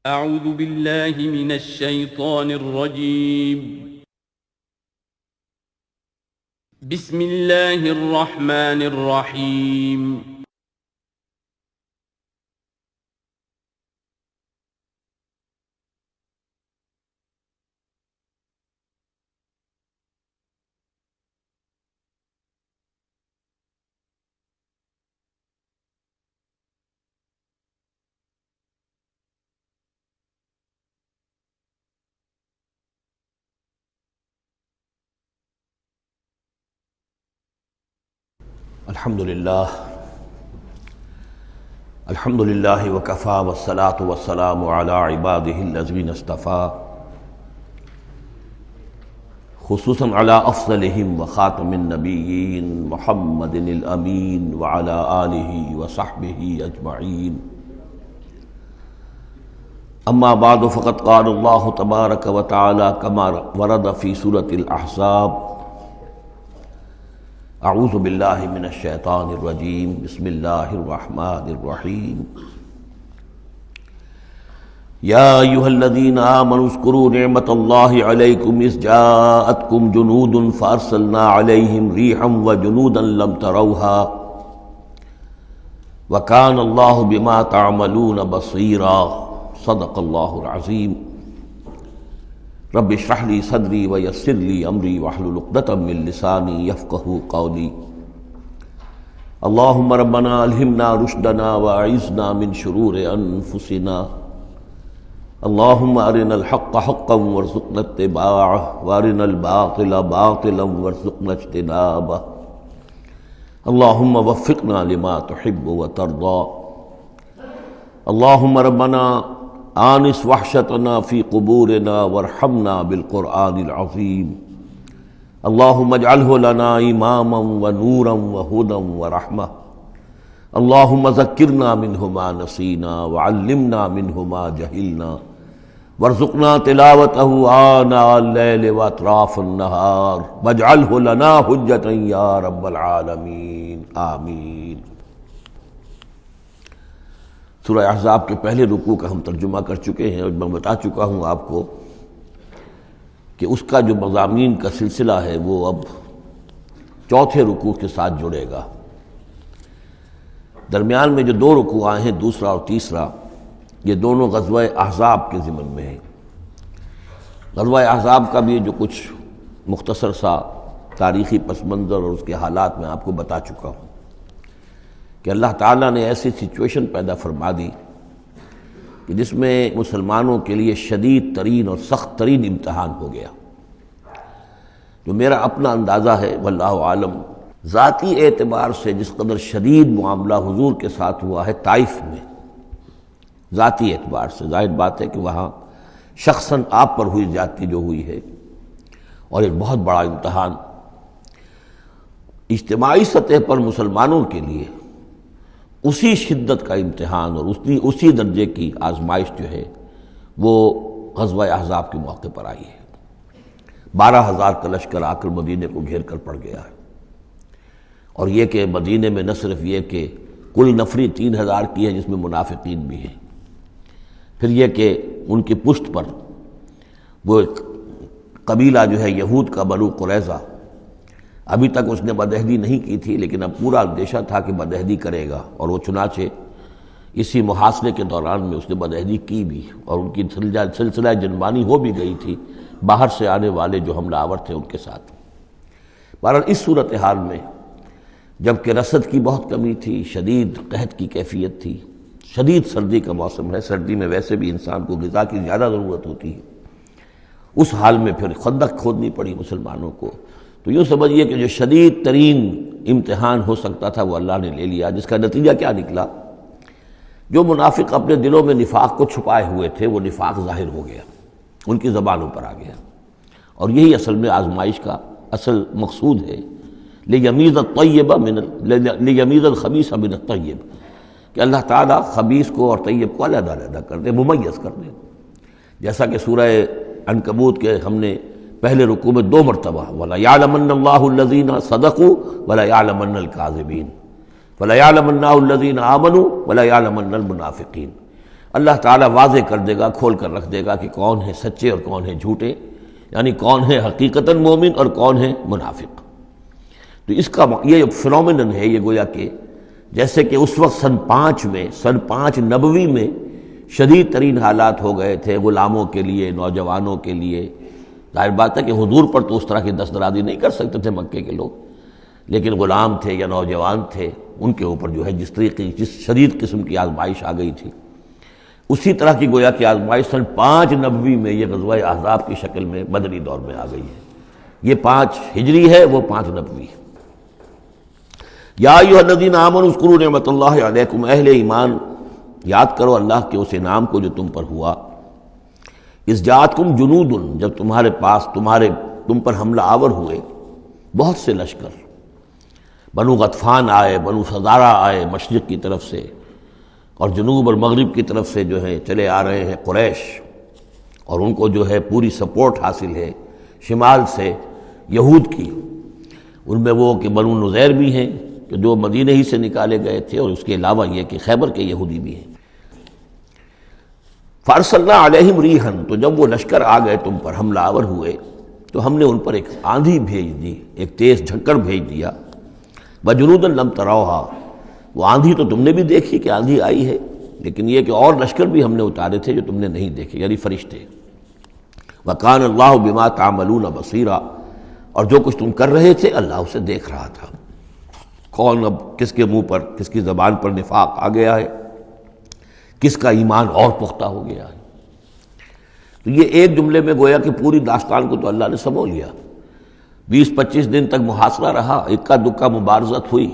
اعوذ باللہ من الشیطان الرجیم بسم اللہ الرحمن الرحیم الحمدللہ وکفی والصلاة والسلام علی عبادہ الذین اصطفیٰ خصوصاً علی افضلہم وخاتم النبیین محمد الامین وعلی آلہ وصحبہ اجمعین اما بعد فقد قال اللہ تبارک وتعالی کما ورد فی سورة الاحزاب اعوذ باللہ من الشیطان الرجیم بسم اللہ الرحمن الرحیم یا ایہا الذین آمنوا اذکروا نعمت اللہ علیکم اذ جاءتکم جنود فارسلنا علیہم ریحا وجنودا لم تروها وکان اللہ بما تعملون بصیرا صدق اللہ العظیم رب اشرح لی صدری ویسر لی امری واحلل عقدۃ من لسانی یفقہوا قولی اللہم ربنا الہمنا رشدنا واعذنا من شرور انفسنا اللہم ارنا الحق حقا وارزقنا اتباعہ وارنا الباطل باطلا وارزقنا اجتنابہ اللہم وفقنا لما تحب وترضى اللہم ربنا آنس وحشتنا فی قبورنا وارحمنا بالقرآن العظیم اللہم اجعلہ لنا اماما ونورا وہدا ورحمہ اللہم ذکرنا منہ ما نسینا وعلمنا منہ ما جہلنا وارزقنا تلاوتہ آناء اللیل واطراف النہار واجعلہ لنا حجتا یا رب العالمین آمین۔ سورہ احزاب کے پہلے رکوع کا ہم ترجمہ کر چکے ہیں اور میں بتا چکا ہوں آپ کو کہ اس کا جو مضامین کا سلسلہ ہے وہ اب چوتھے رکوع کے ساتھ جڑے گا۔ درمیان میں جو دو رکوع آئے ہیں، دوسرا اور تیسرا، یہ دونوں غزوہ احزاب کے ضمن میں ہیں۔ غزوہ احزاب کا بھی جو کچھ مختصر سا تاریخی پس منظر اور اس کے حالات میں آپ کو بتا چکا ہوں کہ اللہ تعالیٰ نے ایسی سچویشن پیدا فرما دی کہ جس میں مسلمانوں کے لیے شدید ترین اور سخت ترین امتحان ہو گیا۔ جو میرا اپنا اندازہ ہے واللہ عالم، ذاتی اعتبار سے جس قدر شدید معاملہ حضور کے ساتھ ہوا ہے طائف میں، ذاتی اعتبار سے ظاہر بات ہے کہ وہاں شخصاً آپ پر ہوئی زیادتی جو ہوئی ہے، اور ایک بہت بڑا امتحان اجتماعی سطح پر مسلمانوں کے لیے اسی شدت کا امتحان اور اسی درجے کی آزمائش جو ہے وہ غزوہ احزاب کے موقع پر آئی ہے۔ 12,000 کا لشکر آ کر مدینے کو گھیر کر پڑ گیا ہے، اور یہ کہ مدینے میں نہ صرف یہ کہ کل نفری 3,000 کی ہے جس میں منافقین بھی ہیں، پھر یہ کہ ان کی پشت پر وہ قبیلہ جو ہے یہود کا بنو قریظہ، ابھی تک اس نے بدعہدی نہیں کی تھی لیکن اب پورا اندیشہ تھا کہ بدعہدی کرے گا، اور وہ چنانچہ اسی محاصرے کے دوران میں اس نے بدعہدی کی بھی، اور ان کی سلسلہ جنبانی ہو بھی گئی تھی باہر سے آنے والے جو حملہ آور تھے ان کے ساتھ۔ بہرحال اس صورتحال میں جب کہ رسد کی بہت کمی تھی، شدید قحط کی کیفیت تھی، شدید سردی کا موسم ہے، سردی میں ویسے بھی انسان کو غذا کی زیادہ ضرورت ہوتی ہے، اس حال میں پھر خندق کھودنی پڑی مسلمانوں کو۔ تو یوں سمجھیے کہ جو شدید ترین امتحان ہو سکتا تھا وہ اللہ نے لے لیا، جس کا نتیجہ کیا نکلا؟ جو منافق اپنے دلوں میں نفاق کو چھپائے ہوئے تھے وہ نفاق ظاہر ہو گیا، ان کی زبانوں پر آ گیا، اور یہی اصل میں آزمائش کا اصل مقصود ہے، لیمیز الخبیث من الطیب، کہ اللہ تعالیٰ خبیث کو اور طیب کو علیحدہ علیحدہ کر دے، ممیز کر دے۔ جیسا کہ سورہ عنکبوت کے ہم نے پہلے رکوع میں 2 مرتبہ وَلَيَعْلَمَنَّ اللَّهُ الَّذِينَ صَدَقُوا وَلَيَعْلَمَنَّ الْكَاذِبِينَ وَلَيَعْلَمَنَّ الَّذِينَ آمَنُوا وَلَيَعْلَمَنَّ الْمُنَافِقِينَ۔ اللہ تعالیٰ واضح کر دے گا، کھول کر رکھ دے گا کہ کون ہے سچے اور کون ہے جھوٹے، یعنی کون ہے حقیقتاً مومن اور کون ہے منافق۔ تو اس کا یہ فنومینن ہے، یہ گویا کہ جیسے کہ اس وقت سن 5 نبوی میں شدید ترین حالات ہو گئے تھے غلاموں کے لیے، نوجوانوں کے لیے۔ ظاہر بات ہے کہ حضور پر تو اس طرح کی دست درازی نہیں کر سکتے تھے مکے کے لوگ، لیکن غلام تھے یا نوجوان تھے، ان کے اوپر جو ہے جس شدید قسم کی آزمائش آ گئی تھی، اسی طرح کی گویا کہ آزمائش سن 5 نبوی میں یہ غزوہ احزاب کی شکل میں بدری دور میں آ گئی ہے۔ یہ 5 ہجری ہے، وہ 5 نبوی ہے۔ یا ایھا الذین آمنوا اذکروا نعمت اللہ علیکم، اہل ایمان یاد کرو اللہ کے اس انعام کو جو تم پر ہوا۔ اذ جاءتکم جنود، جب تمہارے پاس تم پر حملہ آور ہوئے بہت سے لشکر، بنو غطفان آئے، بنو فزارہ آئے مشرق کی طرف سے، اور جنوب اور مغرب کی طرف سے جو ہے چلے آ رہے ہیں قریش، اور ان کو جو ہے پوری سپورٹ حاصل ہے شمال سے یہود کی۔ ان میں وہ کہ بنو نذیر بھی ہیں کہ جو مدینہ ہی سے نکالے گئے تھے، اور اس کے علاوہ یہ کہ خیبر کے یہودی بھی ہیں۔ فارسلنا علیہم ریحن، تو جب وہ لشکر آ گئے تم پر حملہ آور ہوئے تو ہم نے ان پر ایک آندھی بھیج دی، ایک تیز جھکڑ بھیج دیا۔ وجنودا لم تروہا، وہ آندھی تو تم نے بھی دیکھی کہ آندھی آئی ہے، لیکن یہ کہ اور لشکر بھی ہم نے اتارے تھے جو تم نے نہیں دیکھے، یعنی فرشتے۔ وکان اللہ بما تعملون بصیرا، اور جو کچھ تم کر رہے تھے اللہ اسے دیکھ رہا تھا۔ کون اب کس کے منہ پر، کس کی زبان پر نفاق آ گیا ہے، کس کا ایمان اور پختہ ہو گیا ہے۔ تو یہ ایک جملے میں گویا کہ پوری داستان کو تو اللہ نے سمو لیا۔ 20-25 دن تک محاصرہ رہا، اکا دکا مبارزت ہوئی۔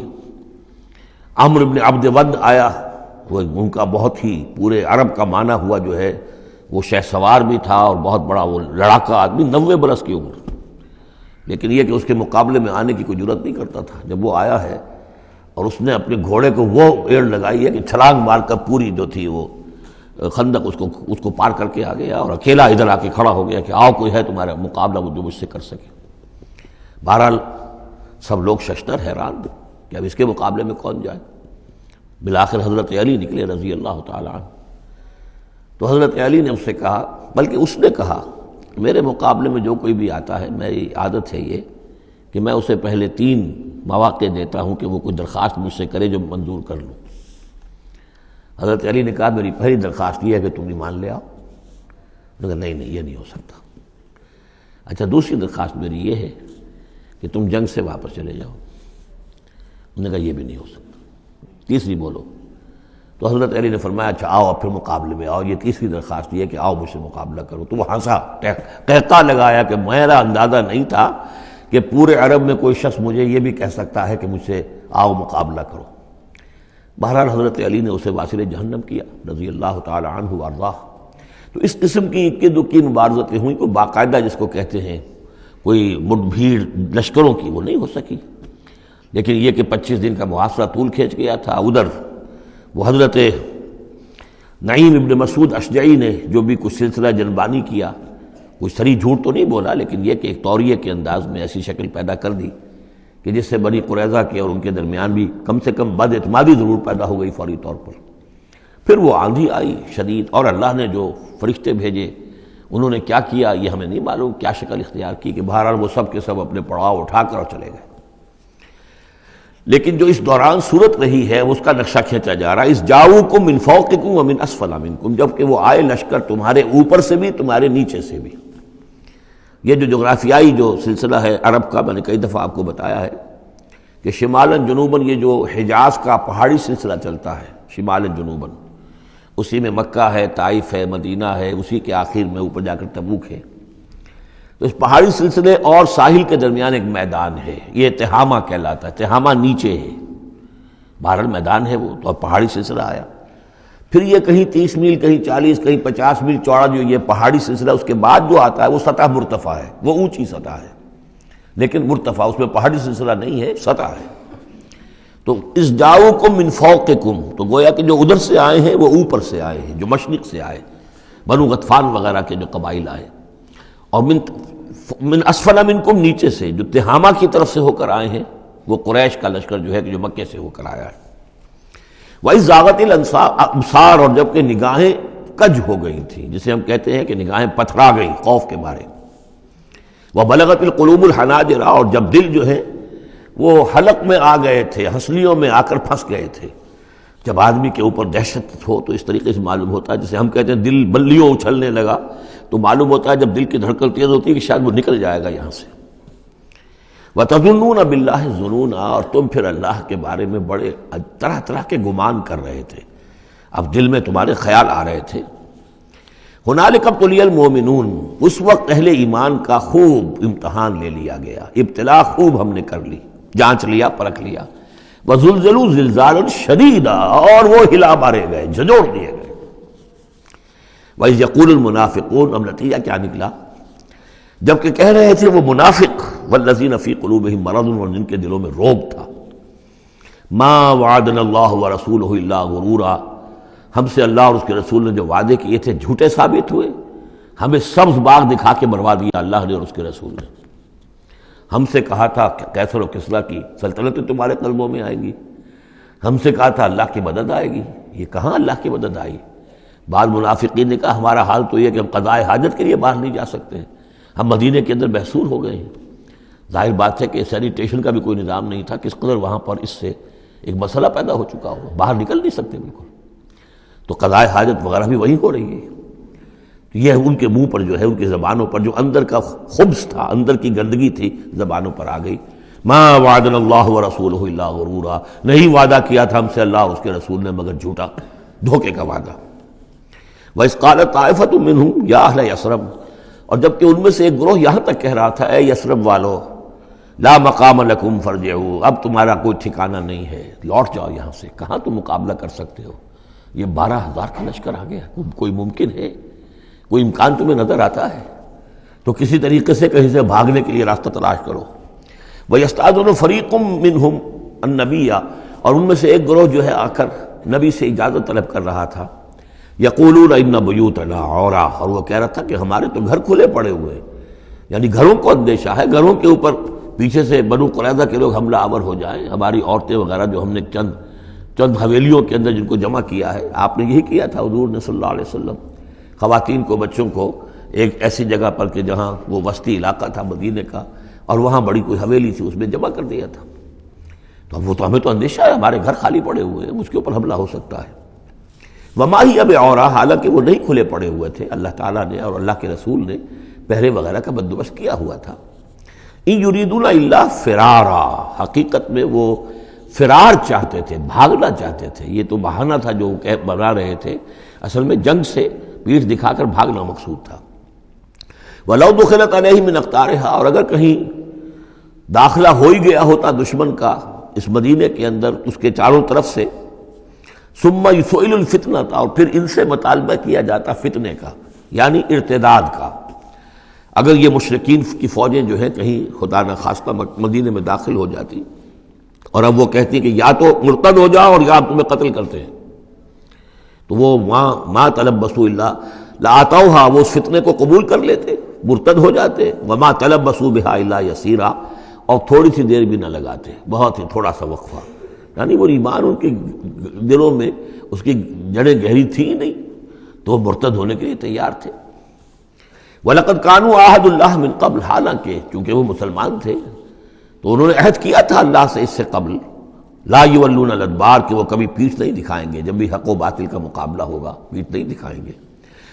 عمرو بن عبد ود آیا، وہ ان کا بہت ہی پورے عرب کا معنی ہوا جو ہے، وہ شہ سوار بھی تھا اور بہت بڑا وہ لڑاکا آدمی، 90 برس کی عمر، لیکن یہ کہ اس کے مقابلے میں آنے کی کوئی جرت نہیں کرتا تھا۔ جب وہ آیا ہے اور اس نے اپنے گھوڑے کو وہ ایڑ لگائی ہے کہ چھلانگ مار کر پوری جو تھی وہ خندق اس کو پار کر کے آ گیا، اور اکیلا ادھر آ کے کھڑا ہو گیا کہ آؤ کوئی ہے تمہارا مقابلہ وہ جو مجھ سے کر سکے۔ بہرحال سب لوگ ششدر حیران کہ اب اس کے مقابلے میں کون جائے۔ بالآخر حضرت علی نکلے رضی اللہ تعالیٰ عنہ، تو حضرت علی نے اس سے کہا، بلکہ اس نے کہا میرے مقابلے میں جو کوئی بھی آتا ہے، میری عادت ہے یہ کہ میں اسے پہلے 3 مواقع دیتا ہوں کہ وہ کوئی درخواست مجھ سے کرے جو منظور کر لوں۔ حضرت علی نے کہا میری پہلی درخواست یہ ہے کہ تم ایمان لے آؤ۔ انہوں نے کہا نہیں یہ نہیں ہو سکتا۔ اچھا دوسری درخواست میری یہ ہے کہ تم جنگ سے واپس چلے جاؤ۔ انہوں نے کہا یہ بھی نہیں ہو سکتا۔ تیسری بولو۔ تو حضرت علی نے فرمایا اچھا آؤ اب پھر مقابلے میں آؤ، یہ تیسری درخواست یہ ہے کہ آؤ مجھ سے مقابلہ کرو۔ تو وہ ہنسا، قہقہ لگایا کہ میرا اندازہ نہیں تھا کہ پورے عرب میں کوئی شخص مجھے یہ بھی کہہ سکتا ہے کہ مجھ سے آؤ مقابلہ کرو۔ بہرحال حضرت علی نے اسے واصل جہنم کیا رضی اللہ تعالی عنہ وارضاہ۔ تو اس قسم کی اکی دکی مبارزتیں ہوئیں، کوئی باقاعدہ جس کو کہتے ہیں کوئی مٹ بھیڑ لشکروں کی وہ نہیں ہو سکی، لیکن یہ کہ 25 دن کا محاصرہ طول کھینچ گیا تھا۔ ادھر وہ حضرت نعیم ابن مسعود اشجعی نے جو بھی کچھ سلسلہ جنبانی کیا، کوئی سری جھوٹ تو نہیں بولا، لیکن یہ کہ ایک توریے کے انداز میں ایسی شکل پیدا کر دی کہ جس سے بنی قریظہ کے اور ان کے درمیان بھی کم سے کم بد اعتمادی ضرور پیدا ہو گئی فوری طور پر۔ پھر وہ آندھی آئی شدید، اور اللہ نے جو فرشتے بھیجے انہوں نے کیا کیا یہ ہمیں نہیں معلوم، کیا شکل اختیار کی کہ بہرحال وہ سب کے سب اپنے پڑاؤ اٹھا کر چلے گئے۔ لیکن جو اس دوران صورت رہی ہے اس کا نقشہ کھینچا جا رہا ہے۔ اس جاؤکم من فوقکم ومن اسفل منکم، جب کہ وہ آئے لشکر تمہارے اوپر سے بھی تمہارے نیچے سے بھی۔ یہ جو جغرافیائی جو سلسلہ ہے عرب کا، میں نے کئی دفعہ آپ کو بتایا ہے کہ شمالاً جنوباً یہ جو حجاز کا پہاڑی سلسلہ چلتا ہے شمالاً جنوباً، اسی میں مکہ ہے، طائف ہے، مدینہ ہے، اسی کے آخر میں اوپر جا کر تبوک ہے۔ تو اس پہاڑی سلسلے اور ساحل کے درمیان ایک میدان ہے، یہ تہامہ کہلاتا ہے۔ تہامہ نیچے ہے، بہرحال میدان ہے وہ، تو اب پہاڑی سلسلہ آیا۔ پھر یہ کہیں 30 میل، کہیں 40، کہیں 50 میل چوڑا جو یہ پہاڑی سلسلہ، اس کے بعد جو آتا ہے وہ سطح مرتفع ہے، وہ اونچی سطح ہے، لیکن مرتفع، اس میں پہاڑی سلسلہ نہیں ہے، سطح ہے۔ تو اس جاؤکم من فوقکم، تو گویا کہ جو ادھر سے آئے ہیں وہ اوپر سے آئے ہیں، جو مشرق سے آئے، بنو غطفان وغیرہ کے جو قبائل آئے، اور من اسفل منکم، نیچے سے جو تہامہ کی طرف سے ہو کر آئے ہیں وہ قریش کا لشکر جو ہے کہ جو مکے سے ہو کر آیا ہے۔ وَإِذْ زَاغَتِ الْأَبْصَارُ، اور جب کہ نگاہیں کج ہو گئی تھیں، جسے ہم کہتے ہیں کہ نگاہیں پتھرا گئیں خوف کے مارے. وَبَلَغَتِ الْقُلُوبُ الْحَنَاجِرَ، اور جب دل جو ہے وہ حلق میں آ گئے تھے، ہنسلیوں میں آ کر پھنس گئے تھے. جب آدمی کے اوپر دہشت ہو تو اس طریقے سے معلوم ہوتا ہے، جسے ہم کہتے ہیں دل بلیوں اچھلنے لگا، تو معلوم ہوتا ہے جب دل کی دھڑکن تیز ہوتی ہے کہ شاید وہ نکل جائے گا یہاں سے. وَتَظُنُّونَ بِاللَّهِ الظُّنُونَ، اور تم پھر اللہ کے بارے میں بڑے طرح طرح کے گمان کر رہے تھے، اب دل میں تمہارے خیال آ رہے تھے. ہنالک ابتلی المؤمنون، اس وقت اہل ایمان کا خوب امتحان لے لیا گیا، ابتلا خوب ہم نے کر لی، جانچ لیا، پرکھ لیا. وزلزلوا زلزالا شدیدا، اور وہ ہلا مارے گئے، جھنجھوڑ دیے گئے. وَإِذْ يَقُولُ الْمُنَافِقُونَ، اب نتیجہ کیا نکلا؟ جبکہ کہہ رہے تھے وہ منافق، والذین فی قلوبہم مرض، اور جن کے دلوں میں روگ تھا، ما وعدنا اللہ ورسولہ الا غرورا، ہم سے اللہ اور اس کے رسول نے جو وعدے کیے تھے جھوٹے ثابت ہوئے، ہمیں سبز باغ دکھا کے مروا دیا اللہ نے اور اس کے رسول نے. ہم سے کہا تھا کیسر و کسریٰ کی سلطنتیں تمہارے قلبوں میں آئیں گی، ہم سے کہا تھا اللہ کی مدد آئے گی، یہ کہاں اللہ کی مدد آئی. بعض منافقین نے کہا ہمارا حال تو یہ کہ ہم قضاء حاجت کے لیے باہر نہیں جا سکتے ہیں، ہم مدینے کے اندر محصور ہو گئے ہیں. ظاہر بات ہے کہ سینیٹیشن کا بھی کوئی نظام نہیں تھا، کس قدر وہاں پر اس سے ایک مسئلہ پیدا ہو چکا ہو، باہر نکل نہیں سکتے بالکل، تو قضاء حاجت وغیرہ بھی وہی ہو رہی ہے. یہ ان کے منہ پر جو ہے، ان کی زبانوں پر جو اندر کا خبث تھا، اندر کی گندگی تھی، زبانوں پر آ گئی. ما وعدنا اللہ ورسولہ الا غرورا، نہیں وعدہ کیا تھا ہم سے اللہ اور اس کے رسول نے مگر جھوٹا، دھوکے کا وعدہ. وَإِذْ قَالَتْ طَائِفَةٌ مِّنْهُمْ يَا أَهْلَ يَثْرِبَ، اور جبکہ ان میں سے ایک گروہ یہاں تک کہہ رہا تھا اے یثرب والو، لا مقام لکم فارجعوا، اب تمہارا کوئی ٹھکانہ نہیں ہے، لوٹ جاؤ یہاں سے، کہاں تم مقابلہ کر سکتے ہو، یہ 12,000 کا لشکر آ گیا، کوئی ممکن ہے، کوئی امکان تمہیں نظر آتا ہے تو کسی طریقے سے کہیں سے بھاگنے کے لیے راستہ تلاش کرو. وَيَسْتَأْذِنُ فَرِيقٌ مِّنْهُمْ النَّبِيَّ، اور ان میں سے ایک گروہ جو ہے آ کر نبی سے اجازت طلب کر رہا تھا. یقولون ان بیوتنا عورا، اور وہ کہہ رہا تھا کہ ہمارے تو گھر کھلے پڑے ہوئے ہیں، یعنی گھروں کو اندیشہ ہے، گھروں کے اوپر پیچھے سے بنو قریظہ کے لوگ حملہ آور ہو جائیں، ہماری عورتیں وغیرہ جو ہم نے چند حویلیوں کے اندر جن کو جمع کیا ہے. آپ نے یہی کیا تھا حضور نے صلی اللہ علیہ وسلم، خواتین کو بچوں کو ایک ایسی جگہ پر کہ جہاں وہ وسطی علاقہ تھا مدینے کا، اور وہاں بڑی کوئی حویلی تھی اس میں جمع کر دیا تھا. تو اب وہ تو ہمیں تو اندیشہ ہے، ہمارے گھر خالی پڑے ہوئے ہیں، اس کے اوپر حملہ ہو سکتا ہے. وما ہی اب عورا، حالانکہ وہ نہیں کھلے پڑے ہوئے تھے، اللہ تعالیٰ نے اور اللہ کے رسول نے پہرے وغیرہ کا بندوبست کیا ہوا تھا. ان یریدون الا فرارا، حقیقت میں وہ فرار چاہتے تھے، بھاگنا چاہتے تھے. یہ تو بہانہ تھا جو بنا رہے تھے، اصل میں جنگ سے پیٹھ دکھا کر بھاگنا مقصود تھا. وَلَوْ دُخِلَتْ عَلَيْهِمْ مِنْ أَقْطَارِهَا، اور اگر کہیں داخلہ ہو ہی گیا ہوتا دشمن کا اس مدینے کے اندر اس کے چاروں طرف سے، ثُمَّ يُسْئِلُ الْفِتْنَةَ، اور پھر ان سے مطالبہ کیا جاتا فتنے کا، یعنی ارتداد کا. اگر یہ مشرکین کی فوجیں جو ہیں کہیں خدا نہ خواستہ مدینے میں داخل ہو جاتی اور اب وہ کہتی کہ یا تو مرتد ہو جاؤ اور یا تمہیں قتل کرتے ہیں، تو وہ ما تلبسوا الا لآتوها، وہ اس فتنے کو قبول کر لیتے، مرتد ہو جاتے. وما تلبسوا بها الا یسیرا، اور تھوڑی سی دیر بھی نہ لگاتے، بہت ہی تھوڑا سا وقفہ، یعنی وہ ایمان ان کے دلوں میں اس کی جڑیں گہری تھی ہی نہیں، تو وہ مرتد ہونے کے لیے تیار تھے. وَلَقَدْ كَانُوا عَاهَدُوا اللَّهِ مِنْ قَبْلُ، حالانکہ چونکہ وہ مسلمان تھے تو انہوں نے عہد کیا تھا اللہ سے اس سے قبل، لا یولون الادبار، کہ وہ کبھی پیٹھ نہیں دکھائیں گے، جب بھی حق و باطل کا مقابلہ ہوگا پیٹھ نہیں دکھائیں گے.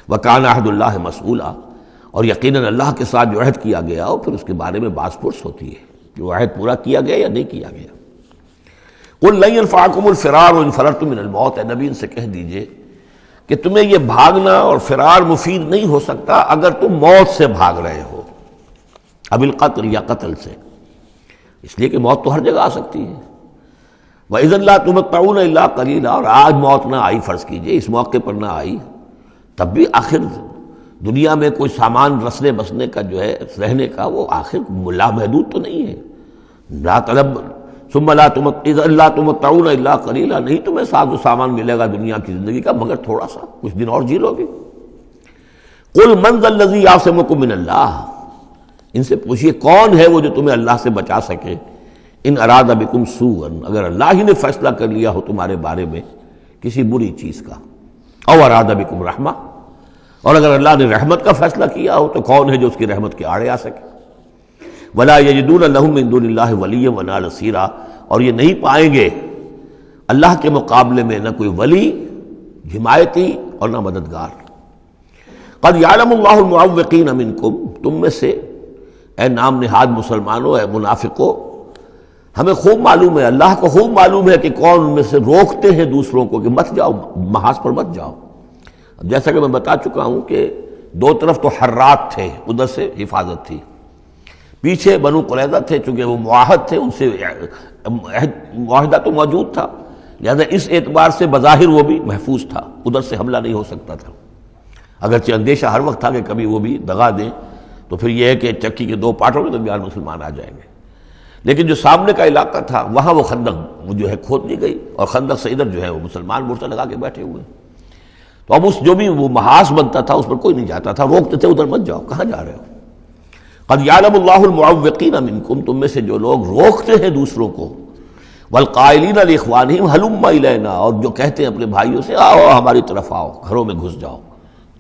وَكَانَ عَهْدُ اللَّهِ مَسْئُولًا، اور یقیناً اللہ کے ساتھ جو عہد کیا گیا اور پھر اس کے بارے میں باز پرس ہوتی ہے کہ وہ عہد پورا کیا گیا یا نہیں کیا گیا. قُلْ لَن يَنفَعَكُمُ الْفِرَارُ إِنْ فَرَرْتُم مِّنَ الْمَوْتِ، اے نبی ان سے کہہ دیجئے کہ تمہیں یہ بھاگنا اور فرار مفید نہیں ہو سکتا اگر تم موت سے بھاگ رہے ہو، اب القتل یا قتل سے، اس لیے کہ موت تو ہر جگہ آ سکتی ہے. وَإِذًا لَا تُمَتَّعُونَ إِلَّا قَلِيلًا، اور آج موت نہ آئی، فرض کیجئے اس موقع پر نہ آئی، تب بھی آخر دنیا میں کوئی سامان رسنے بسنے کا جو ہے رہنے کا وہ آخر لامحدود تو نہیں ہے. لا طلب ثم لا تمتعون الا قلیلا، نہیں تمہیں ساز و سامان ملے گا دنیا کی زندگی کا مگر تھوڑا سا، کچھ دن اور جی لو گے. قل من ذا الذی یعصمکم من اللہ، ان سے پوچھئے کون ہے وہ جو تمہیں اللہ سے بچا سکے. ان اراد بکم سوءا، اگر اللہ ہی نے فیصلہ کر لیا ہو تمہارے بارے میں کسی بری چیز کا، او اراد بکم رحمہ، اور اگر اللہ نے رحمت کا فیصلہ کیا ہو تو کون ہے جو اس کی رحمت کے آڑے آ سکے؟ وَلَا يَجِدُونَ لَهُم مِّن دُونِ اللَّهِ وَلِيًّا وَلَا نَصِيرًا، اور یہ نہیں پائیں گے اللہ کے مقابلے میں نہ کوئی ولی، حمایتی اور نہ مددگار۔ قد یعلم اللہ المعوقین منکم، تم میں سے اے نام نہاد مسلمانوں، اے منافقوں، ہمیں خوب معلوم ہے، اللہ کو خوب معلوم ہے کہ کون ان میں سے روکتے ہیں دوسروں کو کہ مت جاؤ، محاذ پر مت جاؤ۔ جیسا کہ میں بتا چکا ہوں کہ دو طرف تو حرات تھے، ادھر سے حفاظت تھی، پیچھے بنو قریظہ تھے، چونکہ وہ معاہد تھے، ان سے معاہدہ تو موجود تھا، لہذا اس اعتبار سے بظاہر وہ بھی محفوظ تھا، ادھر سے حملہ نہیں ہو سکتا تھا، اگرچہ اندیشہ ہر وقت تھا کہ کبھی وہ بھی دغا دیں تو پھر یہ ہے کہ چکی کے دو پارٹوں کے درمیان مسلمان آ جائیں گے۔ لیکن جو سامنے کا علاقہ تھا وہاں وہ خندق جو ہے کھود دی گئی، اور خندق سے ادھر جو ہے وہ مسلمان مورچہ لگا کے بیٹھے ہوئے، تو اب اس جو بھی وہ محاذ بنتا تھا اس پر کوئی نہیں جاتا تھا، روکتے تھے ادھر مت جاؤ، کہاں جا رہے ہو؟ قد یعلم اللہ المعوقین منکم، تم میں سے جو لوگ روکتے ہیں دوسروں کو، والقائلین لاخوانہم ہلم الینا، اور جو کہتے ہیں اپنے بھائیوں سے آؤ ہماری طرف آؤ، گھروں میں گھس جاؤ،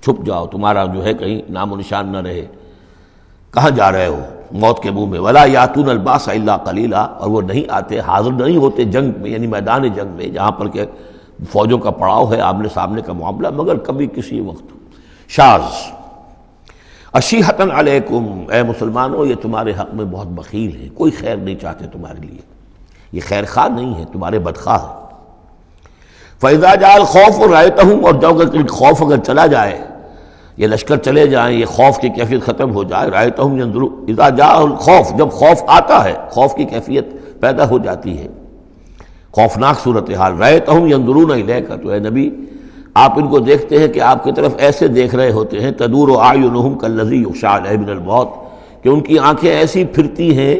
چھپ جاؤ، تمہارا جو ہے کہیں نام و نشان نہ رہے، کہاں جا رہے ہو موت کے منہ میں۔ ولا یاتون الباس الا قلیلا، اور وہ نہیں آتے، حاضر نہیں ہوتے جنگ میں، یعنی میدان جنگ میں جہاں پر کہ فوجوں کا پڑاؤ ہے، آمنے سامنے کا معاملہ، مگر کبھی کسی وقت۔ شاذ اشیحۃ علیکم، اے مسلمانوں یہ تمہارے حق میں بہت بخیل ہے، کوئی خیر نہیں چاہتے تمہارے لیے، یہ خیر خواہ نہیں ہے، تمہارے بدخواہ ہے۔ فاذا جاء الخوف رأیتہم، اور جب خوف اگر چلا جائے، یہ لشکر چلے جائیں، یہ خوف کی کیفیت ختم ہو جائے، رأیتہم ینظرون، اذا جاء الخوف، جب خوف آتا ہے، خوف کی کیفیت پیدا ہو جاتی ہے، خوفناک صورتحال، رأیتہم ینظرون الیک، تو اے نبی آپ ان کو دیکھتے ہیں کہ آپ کی طرف ایسے دیکھ رہے ہوتے ہیں، تدور اعینہم کالذی یغشی علیہ من الموت، کہ ان کی آنکھیں ایسی پھرتی ہیں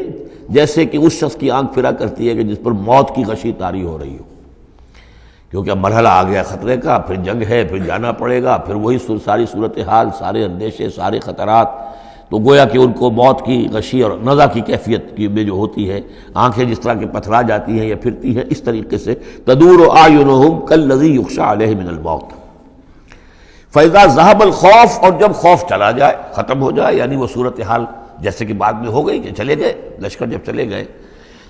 جیسے کہ اس شخص کی آنکھ پھرا کرتی ہے کہ جس پر موت کی غشی طاری ہو رہی ہو، کیونکہ اب مرحلہ آ گیا خطرے کا، پھر جنگ ہے، پھر جانا پڑے گا، پھر وہی ساری صورتحال، سارے اندیشے، سارے خطرات، تو گویا کہ ان کو موت کی غشی اور نزع کی کیفیت کی میں جو ہوتی ہے، آنکھیں جس طرح کے پتھرا جاتی ہیں یا پھرتی ہیں، اس طریقے سے تدور اعینہم کالذی یغشی علیہ من الموت۔ فاذا ذهب الخوف، اور جب خوف چلا جائے، ختم ہو جائے، یعنی وہ صورتحال جیسے کہ بعد میں ہو گئی کہ چلے گئے لشکر، جب چلے گئے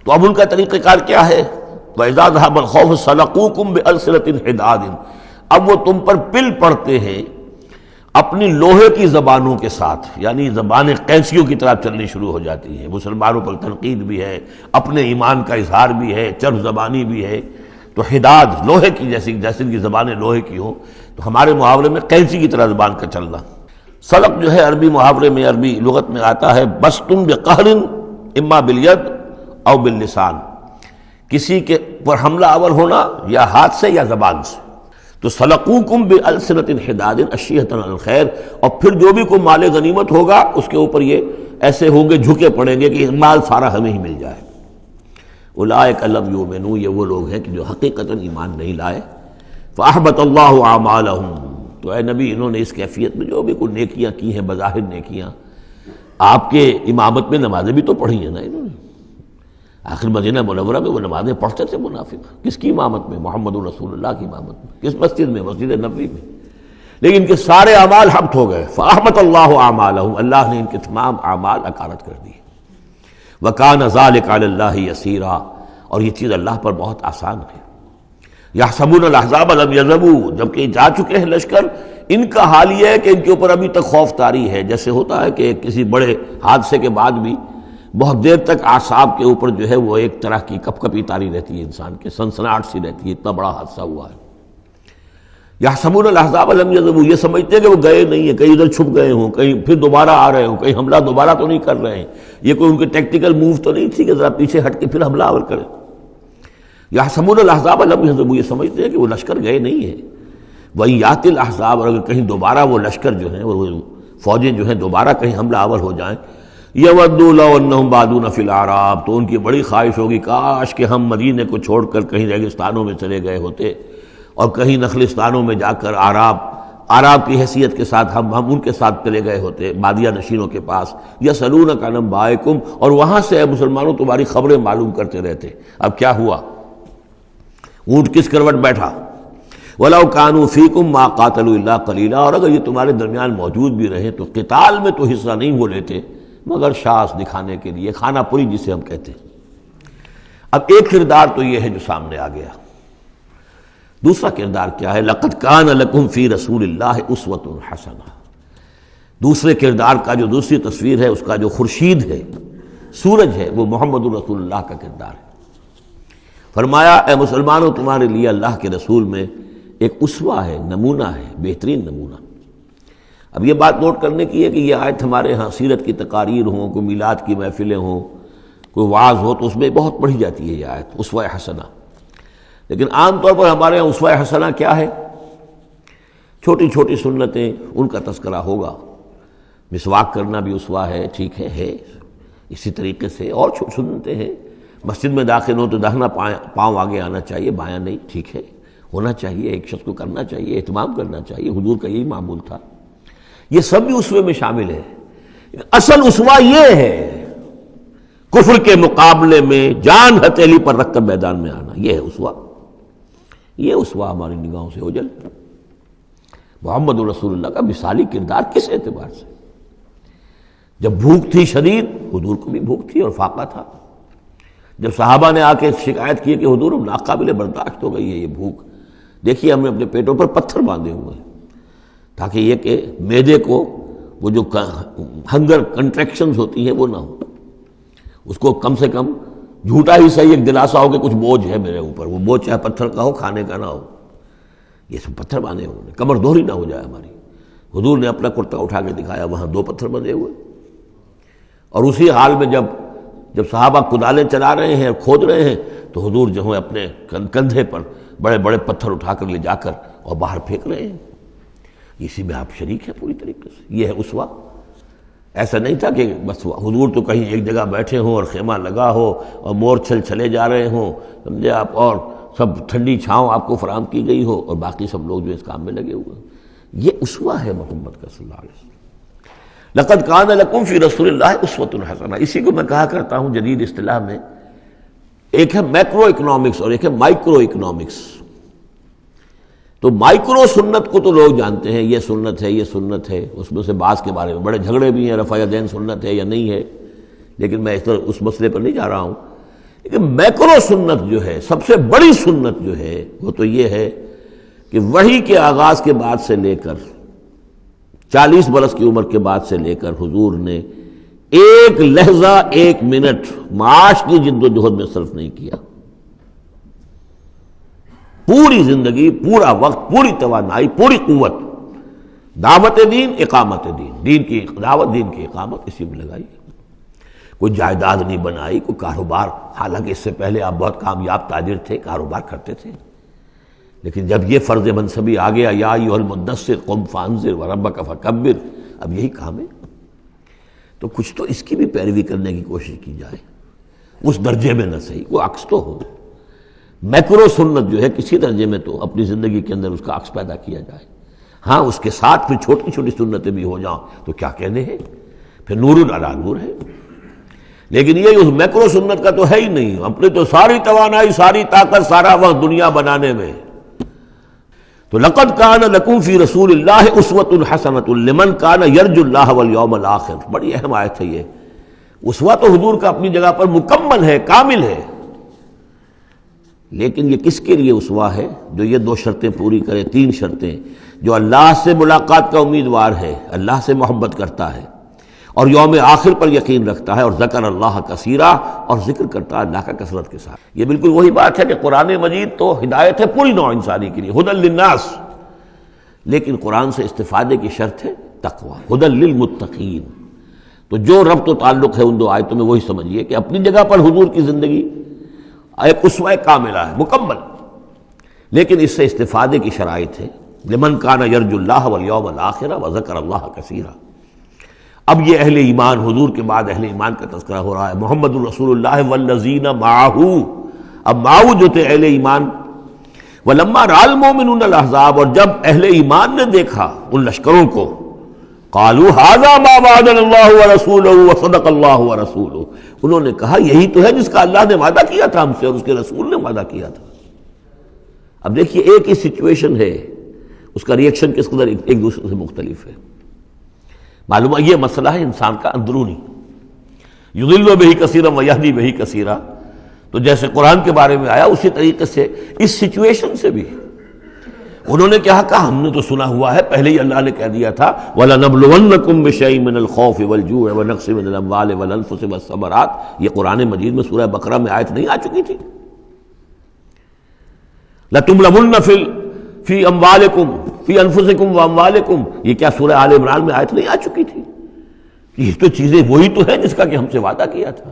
تو اب ان کا طریقہ کار کیا ہے؟ وَإِذَا ذَهَبَ الْخَوْفُ سَلَقُوكُمْ بِأَلْسِنَةٍ حِدَادٍ، اب وہ تم پر پل پڑتے ہیں اپنی لوہے کی زبانوں کے ساتھ، یعنی زبانیں قینچیوں کی طرح چلنی شروع ہو جاتی ہیں، مسلمانوں پر تنقید بھی ہے، اپنے ایمان کا اظہار بھی ہے، چرب زبانی بھی ہے، تو حداد لوہے کی جیسے ان کی زبانیں لوہے کی ہوں، تو ہمارے محاورے میں قینچی کی طرح زبان کا چلنا۔ سلق جو ہے عربی محاورے میں، عربی لغت میں آتا ہے بسطن بقہر اما بالید او باللسان، کسی کے پر حملہ آور ہونا یا ہاتھ سے یا زبان سے۔ تو سلقوکم بالسنۃ حداد اشیۃ علی الخیر، اور پھر جو بھی کوئی مال غنیمت ہوگا اس کے اوپر یہ ایسے ہوں گے، جھکے پڑیں گے کہ مال سارا ہمیں ہی مل جائے۔ اولئک لم یؤمنوا، یہ وہ لوگ ہیں کہ جو حقیقتاً ایمان نہیں لائے۔ فاحبط اللہ اعمالہم، تو اے نبی انہوں نے اس کیفیت میں جو بھی کوئی نیکیاں کی ہیں، بظاہر نیکیاں، آپ کے امامت میں نمازیں بھی تو پڑھی ہیں نا انہوں نے، آخر مدینہ منورہ میں وہ نمازیں پڑھتے تھے منافق، کس کی امامت میں؟ محمد رسول اللہ کی امامت میں، کس مسجد میں؟ مسجد نبوی میں، لیکن ان کے سارے اعمال حبط ہو گئے۔ فاحبط اللہ اعمالہم، اللہ نے ان کے تمام اعمال اکارت کر دیے۔ وکان ذلک علی اللہ یسیرا، اور یہ چیز اللہ پر بہت آسان ہے۔ یحسبون الاحزاب لم یذهبوا، جبکہ جا چکے ہیں لشکر، ان کا حال یہ ہے کہ ان کے اوپر ابھی تک خوف طاری ہے، جیسے ہوتا ہے کہ کسی بڑے حادثے کے بعد بھی بہت دیر تک اعصاب کے اوپر جو ہے وہ ایک طرح کی کپ کپی طاری رہتی ہے، انسان کے سنسناہٹ سی رہتی ہے، اتنا بڑا حادثہ ہوا ہے۔ یحسبون الاحزاب لم یذهبوا، یہ سمجھتے ہیں کہ وہ گئے نہیں ہیں، کہیں ادھر چھپ گئے ہوں، کہیں پھر دوبارہ آ رہے ہوں، کہیں حملہ دوبارہ تو نہیں کر رہے ہیں، یہ کوئی ان کے ٹیکٹیکل موو تو نہیں تھی کہ ذرا پیچھے ہٹ کے پھر حملہ آور کریں۔ یحسبون الاحزاب لم یذهبوا، یہ سمجھتے ہیں کہ وہ لشکر گئے نہیں ہیں۔ وَإِن یأتی الاحزاب، اور اگر کہیں دوبارہ وہ لشکر جو ہیں، وہ فوجیں جو ہیں دوبارہ کہیں حملہ آور ہو جائیں، یودوا لو انہم بادون فی الاعراب، تو ان کی بڑی خواہش ہوگی کاش کہ ہم مدینے کو چھوڑ کر کہیں ریگستانوں میں چلے گئے ہوتے، اور کہیں نخلستانوں میں جا کر اعراب کی حیثیت کے ساتھ ہم ان کے ساتھ چلے گئے ہوتے، بادیہ نشینوں کے پاس۔ یسألونک عن انبائکم، اور وہاں سے اے مسلمانوں تمہاری خبریں معلوم کرتے رہتے۔ اب کیا ہوا؟ اونٹ کس کروٹ بیٹھا؟ وَلَوْ كَانُوا فِيكُمْ مَا قَاتَلُوا إِلَّا قَلِيلًا، اور اگر یہ تمہارے درمیان موجود بھی رہے تو قتال میں تو حصہ نہیں وہ لیتے مگر شاس دکھانے کے لیے، خانہ پوری جسے ہم کہتے ہیں۔ اب ایک کردار تو یہ ہے جو سامنے آ گیا، دوسرا کردار کیا ہے؟ لَقَدْ كَانَ لَكُمْ فِي رَسُولِ اللَّهِ أُسْوَةٌ حَسَنَةٌ۔ دوسرے کردار کا جو دوسری تصویر ہے، اس کا جو خورشید ہے، سورج ہے، وہ محمد الرسول اللہ کا کردار ہے۔ فرمایا اے مسلمانوں، تمہارے لیے اللہ کے رسول میں ایک اسوہ ہے، نمونہ ہے، بہترین نمونہ۔ اب یہ بات نوٹ کرنے کی ہے کہ یہ آیت ہمارے ہاں سیرت کی تقاریر ہوں، کوئی میلاد کی محفلیں ہوں، کوئی وعظ ہو، تو اس میں بہت پڑھی جاتی ہے یہ آیت اسوہ حسنہ۔ لیکن عام طور پر ہمارے ہاں اسوہ حسنہ کیا ہے؟ چھوٹی چھوٹی سنتیں، ان کا تذکرہ ہوگا۔ مسواک کرنا بھی اسوہ ہے، ٹھیک ہے، اسی طریقے سے اور سنتیں ہیں۔ مسجد میں داخل ہوں تو داہنا پاؤں آگے آنا چاہیے، بایاں نہیں، ٹھیک ہے، ہونا چاہیے، ایک شخص کو کرنا چاہیے، اہتمام کرنا چاہیے، حضور کا یہی معمول تھا۔ یہ سب بھی اسوے میں شامل ہے۔ اصل اسوہ یہ ہے کفر کے مقابلے میں جان ہتھیلی پر رکھ کر میدان میں آنا، یہ ہے اسوہ۔ یہ اسوہ ہماری نگاہوں سے اوجھل محمد رسول اللہ کا مثالی کردار کس اعتبار سے؟ جب بھوک تھی شدید، حضور کو بھی بھوک تھی اور فاقہ تھا۔ جب صحابہ نے آ کے شکایت کی کہ حضور ناقابل برداشت ہو گئی ہے یہ بھوک، دیکھیے ہم نے اپنے پیٹوں پر پتھر باندھے ہوئے ہیں تاکہ یہ کہ معدے کو وہ جو ہنگر کنٹریکشنز ہوتی ہیں وہ نہ ہو، اس کو کم سے کم جھوٹا ہی صحیح ایک دلاسا ہو کہ کچھ بوجھ ہے میرے اوپر، وہ بوجھ چاہے پتھر کا ہو، کھانے کا نہ ہو۔ یہ سب پتھر باندھے ہوئے، کمر دوہری نہ ہو جائے ہماری۔ حضور نے اپنا کرتا اٹھا کے دکھایا، وہاں 2 پتھر بندھے ہوئے، اور اسی حال میں جب صحابہ کدالیں چلا رہے ہیں اور کھود رہے ہیں تو حضور جو ہے اپنے کندھے پر بڑے بڑے پتھر اٹھا کر لے جا کر اور باہر پھینک رہے ہیں۔ اسی میں آپ شریک ہیں پوری طریقے سے۔ یہ ہے اسوہ۔ ایسا نہیں تھا کہ بس حضور تو کہیں ایک جگہ بیٹھے ہوں اور خیمہ لگا ہو اور مور چھل چلے جا رہے ہوں، سمجھے آپ، اور سب ٹھنڈی چھاؤں آپ کو فراہم کی گئی ہو اور باقی سب لوگ جو اس کام میں لگے ہوئے ہیں۔ یہ اسوہ ہے محمد کا صلی اللہ علیہ وسلم۔ لقد کان لکم فی رسول اللہ اسوۃ حسنہ، اسی کو میں کہا کرتا ہوں جدید اصطلاح میں، ایک ہے میکرو اکنامکس اور ایک ہے مائکرو اکنامکس۔ تو مائکرو سنت کو تو لوگ جانتے ہیں، یہ سنت ہے، یہ سنت ہے، اس میں سے بعض کے بارے میں بڑے جھگڑے بھی ہیں، رفع یدین سنت ہے یا نہیں ہے، لیکن میں اس مسئلے پر نہیں جا رہا ہوں۔ لیکن میکرو سنت جو ہے، سب سے بڑی سنت جو ہے، وہ تو یہ ہے کہ وحی کے آغاز کے بعد سے لے کر 40 برس کی عمر کے بعد سے لے کر حضور نے ایک لحظہ، ایک منٹ معاش کی جد و جہد میں صرف نہیں کیا۔ پوری زندگی، پورا وقت، پوری توانائی، پوری قوت دعوت دین، اقامت دین، دین کی دعوت، دین کی اقامت، اسی میں لگائی۔ کوئی جائیداد نہیں بنائی، کوئی کاروبار، حالانکہ اس سے پہلے آپ بہت کامیاب تاجر تھے، کاروبار کرتے تھے، لیکن جب یہ فرض منصبی آ گیا، یا ایھا المدثر قم فانذر وربک فکبر، اب یہی کام ہے، تو کچھ تو اس کی بھی پیروی کرنے کی کوشش کی جائے، اس درجے میں نہ صحیح، وہ عکس تو ہو۔ میکرو سنت جو ہے کسی درجے میں تو اپنی زندگی کے اندر اس کا عکس پیدا کیا جائے۔ ہاں اس کے ساتھ پھر چھوٹی چھوٹی سنتیں بھی ہو جاؤں تو کیا کہنے ہیں، پھر نور علی نور ہے۔ لیکن یہ اس میکرو سنت کا تو ہے ہی نہیں، اپنے تو ساری توانائی، ساری طاقت، سارا وقت دنیا بنانے میں۔ تو لقد کان لکم فی رسول اللہ اسوۃ حسنۃ لمن کان یرجو اللہ والیوم الآخر، بڑی اہم آیت ہے یہ۔ اسوہ تو حضور کا اپنی جگہ پر مکمل ہے، کامل ہے، لیکن یہ کس کے لیے اسوہ ہے؟ جو یہ 2 شرطیں پوری کرے، 3 شرطیں، جو اللہ سے ملاقات کا امیدوار ہے، اللہ سے محبت کرتا ہے اور یوم آخر پر یقین رکھتا ہے، اور ذکر اللہ کثیرا، اور ذکر کرتا ہے اللہ کا کثرت کے ساتھ۔ یہ بالکل وہی بات ہے کہ قرآن مجید تو ہدایت ہے پوری نوع انسانی کے لیے، ھدی للناس، لیکن قرآن سے استفادے کی شرط ہے تقوی، ھدی للمتقین۔ تو جو ربط و تعلق ہے ان 2 آیتوں میں وہی سمجھیے کہ اپنی جگہ پر حضور کی زندگی ایک اسوہ کاملہ ہے، مکمل، لیکن اس سے استفادے کی شرائط ہے، لمن کان یرجو اللہ والیوم الآخر وذکر اللہ کثیرا۔ اب یہ اہل ایمان، حضور کے بعد اہل ایمان کا تذکرہ ہو رہا ہے، محمد الرسول اللہ والذین معہ، اب معہ جو تھے اہل ایمان، ولما رأى المؤمنون الاحزاب، اور جب اہل ایمان نے دیکھا ان لشکروں کو، قالوا ھذا ما وعدنا اللہ ورسولہ وصدق اللہ ورسولہ، انہوں نے کہا یہی تو ہے جس کا اللہ نے وعدہ کیا تھا ہم سے اور اس کے رسول نے وعدہ کیا تھا۔ اب دیکھیے ایک ہی سچویشن ہے، اس کا ریئیکشن کس قدر ایک دوسرے سے مختلف ہے۔ معلوم ہے یہ مسئلہ ہے انسان کا اندرونی، یضل بہ کثیرا ویہدی بہ کثیرا، تو جیسے قرآن کے بارے میں آیا اسی طریقے سے اس سچویشن سے بھی انہوں نے کیا کہا؟ ہم نے تو سنا ہوا ہے، پہلے ہی اللہ نے کہہ دیا تھا وَلَنَبْلُوَنَّكُمْ بِشَيْءٍ مِّنَ الْخَوْفِ وَالْجُوعِ وَنَقْصٍ مِّنَ الْأَمْوَالِ وَالْأَنفُسِ وَالثَّمَرَاتِ، یہ قرآن مجید میں سورہ بقرہ میں آیت نہیں آ چکی تھی؟ لَتُبْلَوُنَّ فِي أَمْوَالِكُمْ فِي أَنفُسِكُمْ وَأَمْوَالِكُمْ، یہ کیا سورہ آل عمران میں آیت نہیں آ چکی تھی؟ یہ تو چیزیں وہی تو ہیں جس کا کہ ہم سے وعدہ کیا تھا۔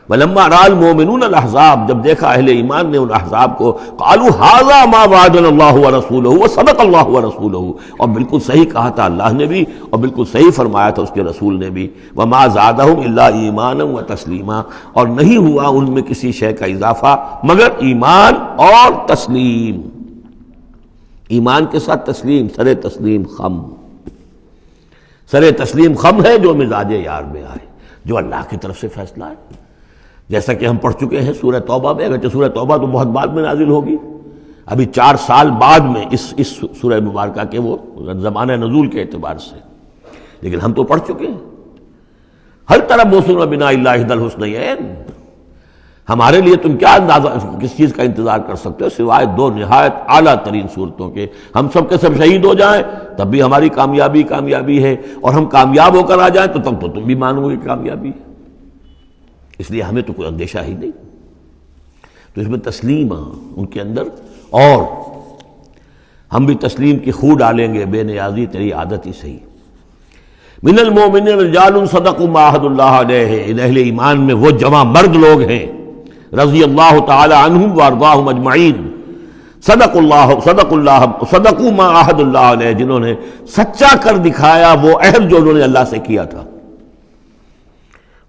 وَلَمَّا رَأَى الْمُؤْمِنُونَ الْأَحْزَابَ، جب دیکھا اہل ایمان نے ان احزاب کو، قالوا هذا ما وعدنا اللہ ورسولہ وصدق اللہ ورسولہ، اور بالکل صحیح کہا تھا اللہ نے بھی اور بالکل صحیح فرمایا تھا اس کے رسول نے بھی، وما زادہم الا ایمانا وتسلیما، اور نہیں ہوا ان میں کسی شے کا اضافہ مگر ایمان اور تسلیم، ایمان کے ساتھ تسلیم، سر تسلیم خم، سر تسلیم خم ہے جو مزاج یار میں آئے، جو اللہ کی طرف سے فیصلہ ہے، جیسا کہ ہم پڑھ چکے ہیں سورہ توبہ میں، اگرچہ سورہ توبہ تو بہت بعد میں نازل ہوگی، ابھی 4 سال بعد میں اس سورہ مبارکہ کے وہ زمانہ نزول کے اعتبار سے، لیکن ہم تو پڑھ چکے ہیں ہر طرف موسم بنا اللہ احدی الحسنیین، ہمارے لیے تم کیا اندازہ کس چیز کا انتظار کر سکتے ہو سوائے 2 نہایت اعلیٰ ترین صورتوں کے، ہم سب کے سب شہید ہو جائیں تب بھی ہماری کامیابی ہے، اور ہم کامیاب ہو کر آ جائیں تو تب تو تم بھی مانو گے کامیابی ہے، اس لیے ہمیں تو کوئی اندیشہ ہی نہیں۔ تو اس میں تسلیم ان کے اندر، اور ہم بھی تسلیم کی خو ڈالیں گے، بے نیازی تیری عادت ہی صحیح۔ من المؤمنین رجال صدقوا ما عاہدوا اللہ علیہ، ان اہل ایمان میں وہ جوان مرد لوگ ہیں رضی اللہ تعالی عنہم وارضاہم اجمعین، صدقوا ما عاہدوا اللہ علیہ، جنہوں نے سچا کر دکھایا وہ عہد جو انہوں نے اللہ سے کیا تھا۔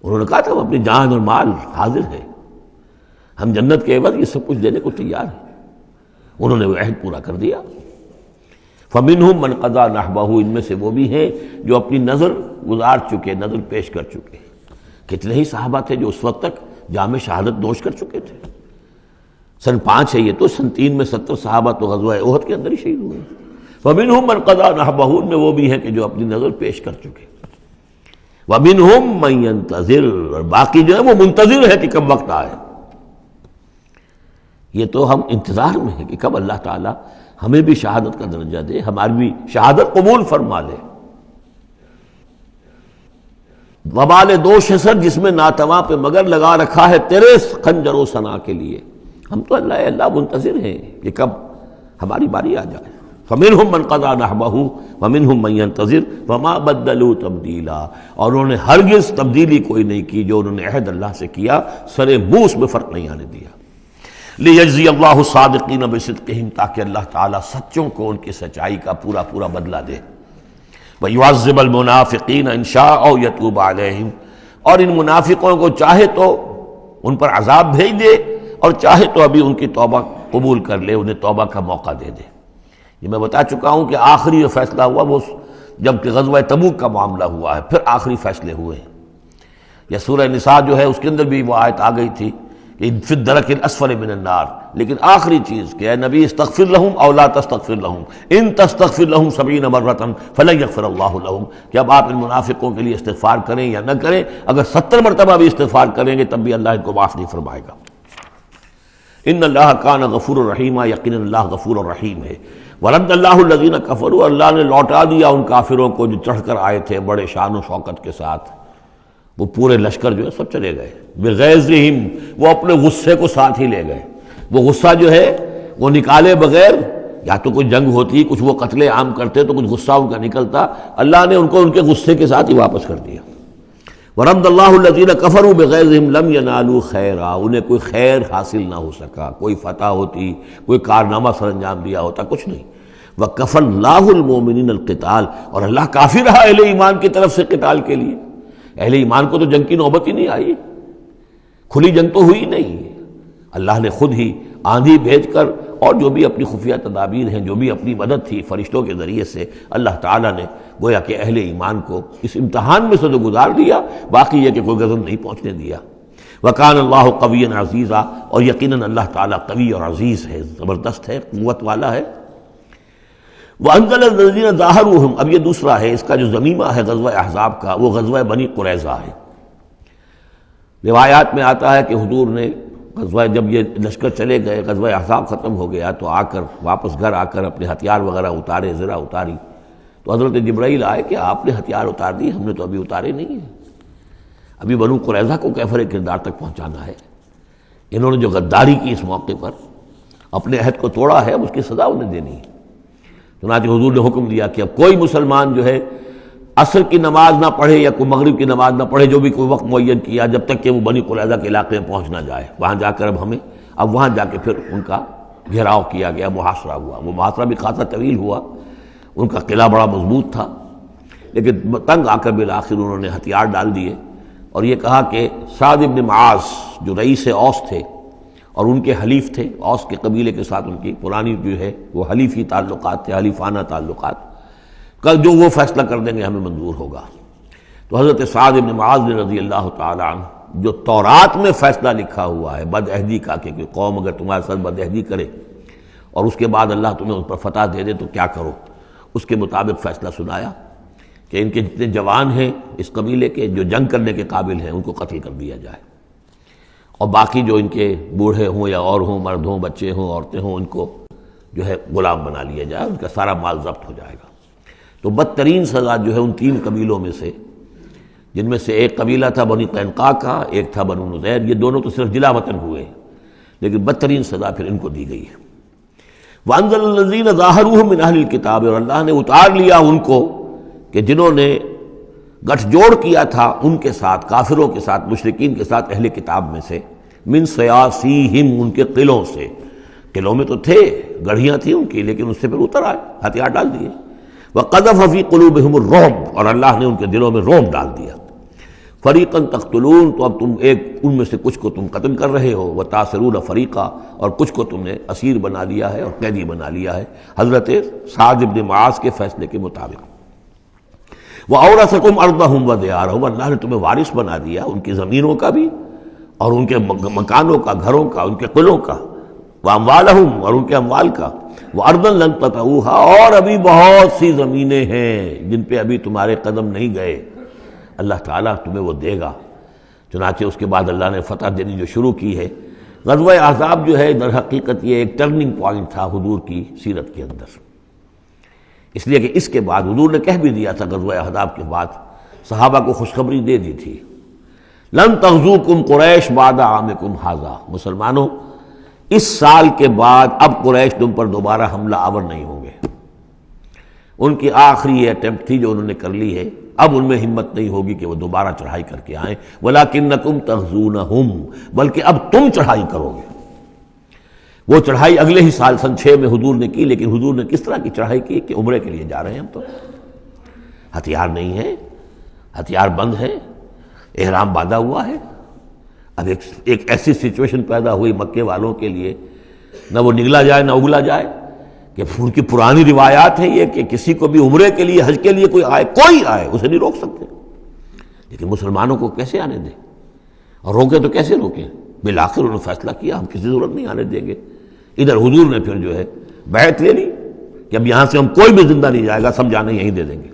انہوں نے کہا تھا وہ اپنی جان اور مال حاضر ہے، ہم جنت کے عوض یہ سب کچھ دینے کو تیار ہیں، انہوں نے وہ عہد پورا کر دیا۔ فَمِنْهُمْ مَنْ قَضَى نَحْبَهُ، ان میں سے وہ بھی ہیں جو اپنی نظر گزار چکے، نظر پیش کر چکے۔ کتنے ہی صحابہ تھے جو اس وقت تک جام شہادت نوش کر چکے تھے، سن 5 ہے یہ تو، سن 3 میں 70 صحابہ تو غزوہ احد کے اندر ہی شہید ہوئے۔ فَمِنْهُمْ مَنْ قَضَى نَحْبَهُ، ان میں وہ بھی ہیں کہ جو اپنی نظر پیش کر چکے۔ وَمِنْهُمْ مَنْ يَنْتَظِرُ، اور باقی جو ہے وہ منتظر ہے کہ کب وقت آئے۔ یہ تو ہم انتظار میں ہیں کہ کب اللہ تعالیٰ ہمیں بھی شہادت کا درجہ دے، ہماری بھی شہادت قبول فرما لے۔ وبال دوش ہے سر جس میں ناتواں پہ مگر لگا رکھا ہے تیرے خنجر و ثنا کے لیے، ہم تو اللہ منتظر ہیں کہ کب ہماری باری آ جائے۔ فَمِنْهُمْ مَنْ قَضَى نَحْبَهُ وَمِنْهُمْ مَنْ يَنْتَظِرُ وَمَا بَدَّلُوا تَبْدِيلًا، اور انہوں نے ہرگز تبدیلی کوئی نہیں کی، جو انہوں نے عہد اللہ سے کیا سر بوس میں فرق نہیں آنے دیا۔ لِيَجْزِيَ اللَّهُ الصَّادِقِينَ بِصِدْقِهِمْ، تاکہ اللہ تعالیٰ سچوں کو ان کی سچائی کا پورا بدلہ دے۔ وَيُعَذِّبَ الْمُنَافِقِينَ إِن شَاءَ أَوْ يَتُوبَ عَلَيْهِمْ، اور ان منافقوں کو چاہے تو ان پر عذاب بھیج دے، اور چاہے تو ابھی ان کی توبہ قبول کر لے، انہیں توبہ کا موقع دے دے۔ یہ میں بتا چکا ہوں کہ آخری جو فیصلہ ہوا وہ جب کہ غزوہ تبوک کا معاملہ ہوا ہے، پھر آخری فیصلے ہوئے ہیں۔ یا سورہ نساء جو ہے اس کے اندر بھی وہ آیت آ گئی تھی کہ فی الدرک الاسفل من النار، لیکن آخری چیز کہ اے نبی استغفر لہم او لا تستغفر لہم ان تستغفر لہم 70 مرۃ فلن یغفر اللہ لہم، کہ اب آپ ان منافقوں کے لیے استغفار کریں یا نہ کریں، اگر 70 مرتبہ بھی استغفار کریں گے تب بھی اللہ ان کو معاف نہیں فرمائے گا۔ ان اللہ کان غفور الرحیم، یقینا اللہ غفور الرحیم ہے۔ ورد اللہ الذین کفروا، اللہ نے لوٹا دیا ان کافروں کو جو چڑھ کر آئے تھے بڑے شان و شوکت کے ساتھ، وہ پورے لشکر جو ہے سب چلے گئے، بغیظہم، وہ اپنے غصے کو ساتھ ہی لے گئے۔ وہ غصہ جو ہے وہ نکالے بغیر، یا تو کوئی جنگ ہوتی، کچھ وہ قتل عام کرتے تو کچھ غصہ ان کا نکلتا، اللہ نے ان کو ان کے غصے کے ساتھ ہی واپس کر دیا۔ ورد اللہ الذین کفروا بغیظہم لم ینالوا خیرا، انہیں کوئی خیر حاصل نہ ہو سکا، کوئی فتح ہوتی، کوئی کارنامہ سر انجام دیا ہوتا، کچھ نہیں۔ وکفى اللہ المؤمنین القتال، اور اللہ کافی رہا اہل ایمان کی طرف سے قتال کے لیے۔ اہل ایمان کو تو جنگ کی نوبت ہی نہیں آئی، کھلی جنگ تو ہوئی نہیں، اللہ نے خود ہی آندھی بھیج کر اور جو بھی اپنی خفیہ تدابیر ہیں، جو بھی اپنی مدد تھی فرشتوں کے ذریعے سے، اللہ تعالیٰ نے گویا کہ اہل ایمان کو اس امتحان میں سے تو گزار دیا، باقی یہ کہ کوئی غضب نہیں پہنچنے دیا۔ وکان اللہ قویا عزیزا، اور یقیناً اللہ تعالیٰ قوی اور عزیز ہے، زبردست ہے، قوت والا ہے۔ وانزل الذین ظاہروہم، اب یہ دوسرا ہے، اس کا جو ضمیمہ ہے غزوہ احزاب کا، وہ غزوہ بنی قریظہ ہے۔ روایات میں آتا ہے کہ حضور نے غزوہ، جب یہ لشکر چلے گئے، غزوہ احزاب ختم ہو گیا، تو آ کر واپس گھر آ کر اپنے ہتھیار وغیرہ اتارے، زرہ اتاری، تو حضرت جبرائیل آئے کہ آپ نے ہتھیار اتار دی، ہم نے تو ابھی اتارے نہیں ہیں، ابھی بنو قریظہ کو کیفر کردار تک پہنچانا ہے۔ انہوں نے جو غداری کی اس موقع پر، اپنے عہد کو توڑا ہے، اس کی سزا انہیں دینی ہے۔ چنانچہ حضور نے حکم دیا کہ اب کوئی مسلمان جو ہے عصر کی نماز نہ پڑھے یا کوئی مغرب کی نماز نہ پڑھے، جو بھی کوئی وقت معین کیا، جب تک کہ وہ بنی قریظہ کے علاقے میں پہنچ نہ جائے۔ وہاں جا کر اب وہاں جا کے پھر ان کا گھیراؤ کیا گیا، محاصرہ ہوا۔ وہ محاصرہ بھی خاصا طویل ہوا، ان کا قلعہ بڑا مضبوط تھا، لیکن تنگ آ کر بالآخر انہوں نے ہتھیار ڈال دیے، اور یہ کہا کہ سعد بن معاذ جو رئیس اوس تھے اور ان کے حلیف تھے، اوس کے قبیلے کے ساتھ ان کی پرانی جو ہے وہ حلیفی تعلقات تھے، حلیفانہ تعلقات، کل جو وہ فیصلہ کر دیں گے ہمیں منظور ہوگا۔ تو حضرت سعد بن معاذ رضی اللہ تعالی عنہ، جو تورات میں فیصلہ لکھا ہوا ہے بد عہدی کا، کہ قوم اگر تمہارے ساتھ بد عہدی کرے اور اس کے بعد اللہ تمہیں اس پر فتح دے دے تو کیا کرو، اس کے مطابق فیصلہ سنایا کہ ان کے جتنے جوان ہیں اس قبیلے کے، جو جنگ کرنے کے قابل ہیں، ان کو قتل کر دیا جائے، اور باقی جو ان کے بوڑھے ہوں یا اور ہوں، مرد ہوں، بچے ہوں، عورتیں ہوں، ان کو جو ہے غلام بنا لیا جائے، ان کا سارا مال ضبط ہو جائے گا۔ تو بدترین سزا جو ہے ان تین قبیلوں میں سے، جن میں سے ایک قبیلہ تھا بنی قینقاع کا، ایک تھا بنو نذیر، یہ دونوں تو صرف جلا وطن ہوئے ہیں، لیکن بدترین سزا پھر ان کو دی گئی ہے۔ وانزل الذین ظاہروہم من اہل الکتاب، اور اللہ نے اتار لیا ان کو کہ جنہوں نے گٹھ جوڑ کیا تھا ان کے ساتھ، کافروں کے ساتھ، مشرکین کے ساتھ، اہل کتاب میں سے، من سیاسیہم، ان کے قلعوں سے، قلعوں میں تو تھے، گڑھیاں تھیں ان کی، لیکن اس سے پھر اتر آئے، ہتھیار ڈال دیے۔ وقذف فی قلوبہم الرعب، اور اللہ نے ان کے دلوں میں رعب ڈال دیا۔ فریقا تقتلون، تو اب تم ایک ان میں سے کچھ کو تم قتل کر رہے ہو، وتاسرون فریقا، اور کچھ کو تم نے اسیر بنا لیا ہے اور قیدی بنا لیا ہے، حضرت سعد بن معاذ کے فیصلے کے مطابق۔ وَأَوْرَثَكُمْ أَرْضَهُمْ وَدِيَارَهُمْ، اللہ نے تمہیں وارث بنا دیا ان کی زمینوں کا بھی، اور ان کے مکانوں کا، گھروں کا، ان کے قلعوں کا، وَأَمْوَالَهُمْ، اور ان کے اموال کا، وَأَرْضًا لَّن تَطَئُوهَا، اور ابھی بہت سی زمینیں ہیں جن پہ ابھی تمہارے قدم نہیں گئے، اللہ تعالیٰ تمہیں وہ دے گا۔ چنانچہ اس کے بعد اللہ نے فتح دینی جو شروع کی ہے۔ غزوہ احزاب جو ہے در حقیقت یہ ایک ٹرننگ پوائنٹ تھا حضور کی سیرت کے اندر، اس لیے کہ اس کے بعد حضور نے کہہ بھی دیا تھا، غزوہ احزاب کے بعد صحابہ کو خوشخبری دے دی تھی، لن تغزوکم قریش بعد عامکم ھذا، مسلمانوں اس سال کے بعد اب قریش تم پر دوبارہ حملہ آور نہیں ہوں گے۔ ان کی آخری اٹیمپٹ تھی جو انہوں نے کر لی ہے، اب ان میں ہمت نہیں ہوگی کہ وہ دوبارہ چڑھائی کر کے آئیں، ولکنکم تغزونہم، بلکہ اب تم چڑھائی کرو گے۔ وہ چڑھائی اگلے ہی سال سن 6 میں حضور نے کی، لیکن حضور نے کس طرح کی چڑھائی کی کہ عمرے کے لیے جا رہے ہیں ہم، تو ہتھیار نہیں ہے، ہتھیار بند ہے، احرام باندھا ہوا ہے۔ اب ایک ایسی سچویشن پیدا ہوئی مکے والوں کے لیے، نہ وہ نگلا جائے نہ اگلا جائے، کہ ان کی پرانی روایات ہیں یہ کہ کسی کو بھی عمرے کے لیے، حج کے لیے کوئی آئے اسے نہیں روک سکتے، لیکن مسلمانوں کو کیسے آنے دیں، اور روکے تو کیسے روکیں؟ بالآخر انہوں نے فیصلہ کیا ہم کسی ضرورت نہیں آنے دیں گے۔ ادھر حضور نے پھر جو ہے بیعت لے لی کہ اب یہاں سے ہم کوئی بھی زندہ نہیں جائے گا، سب جانے یہیں دے دیں گے۔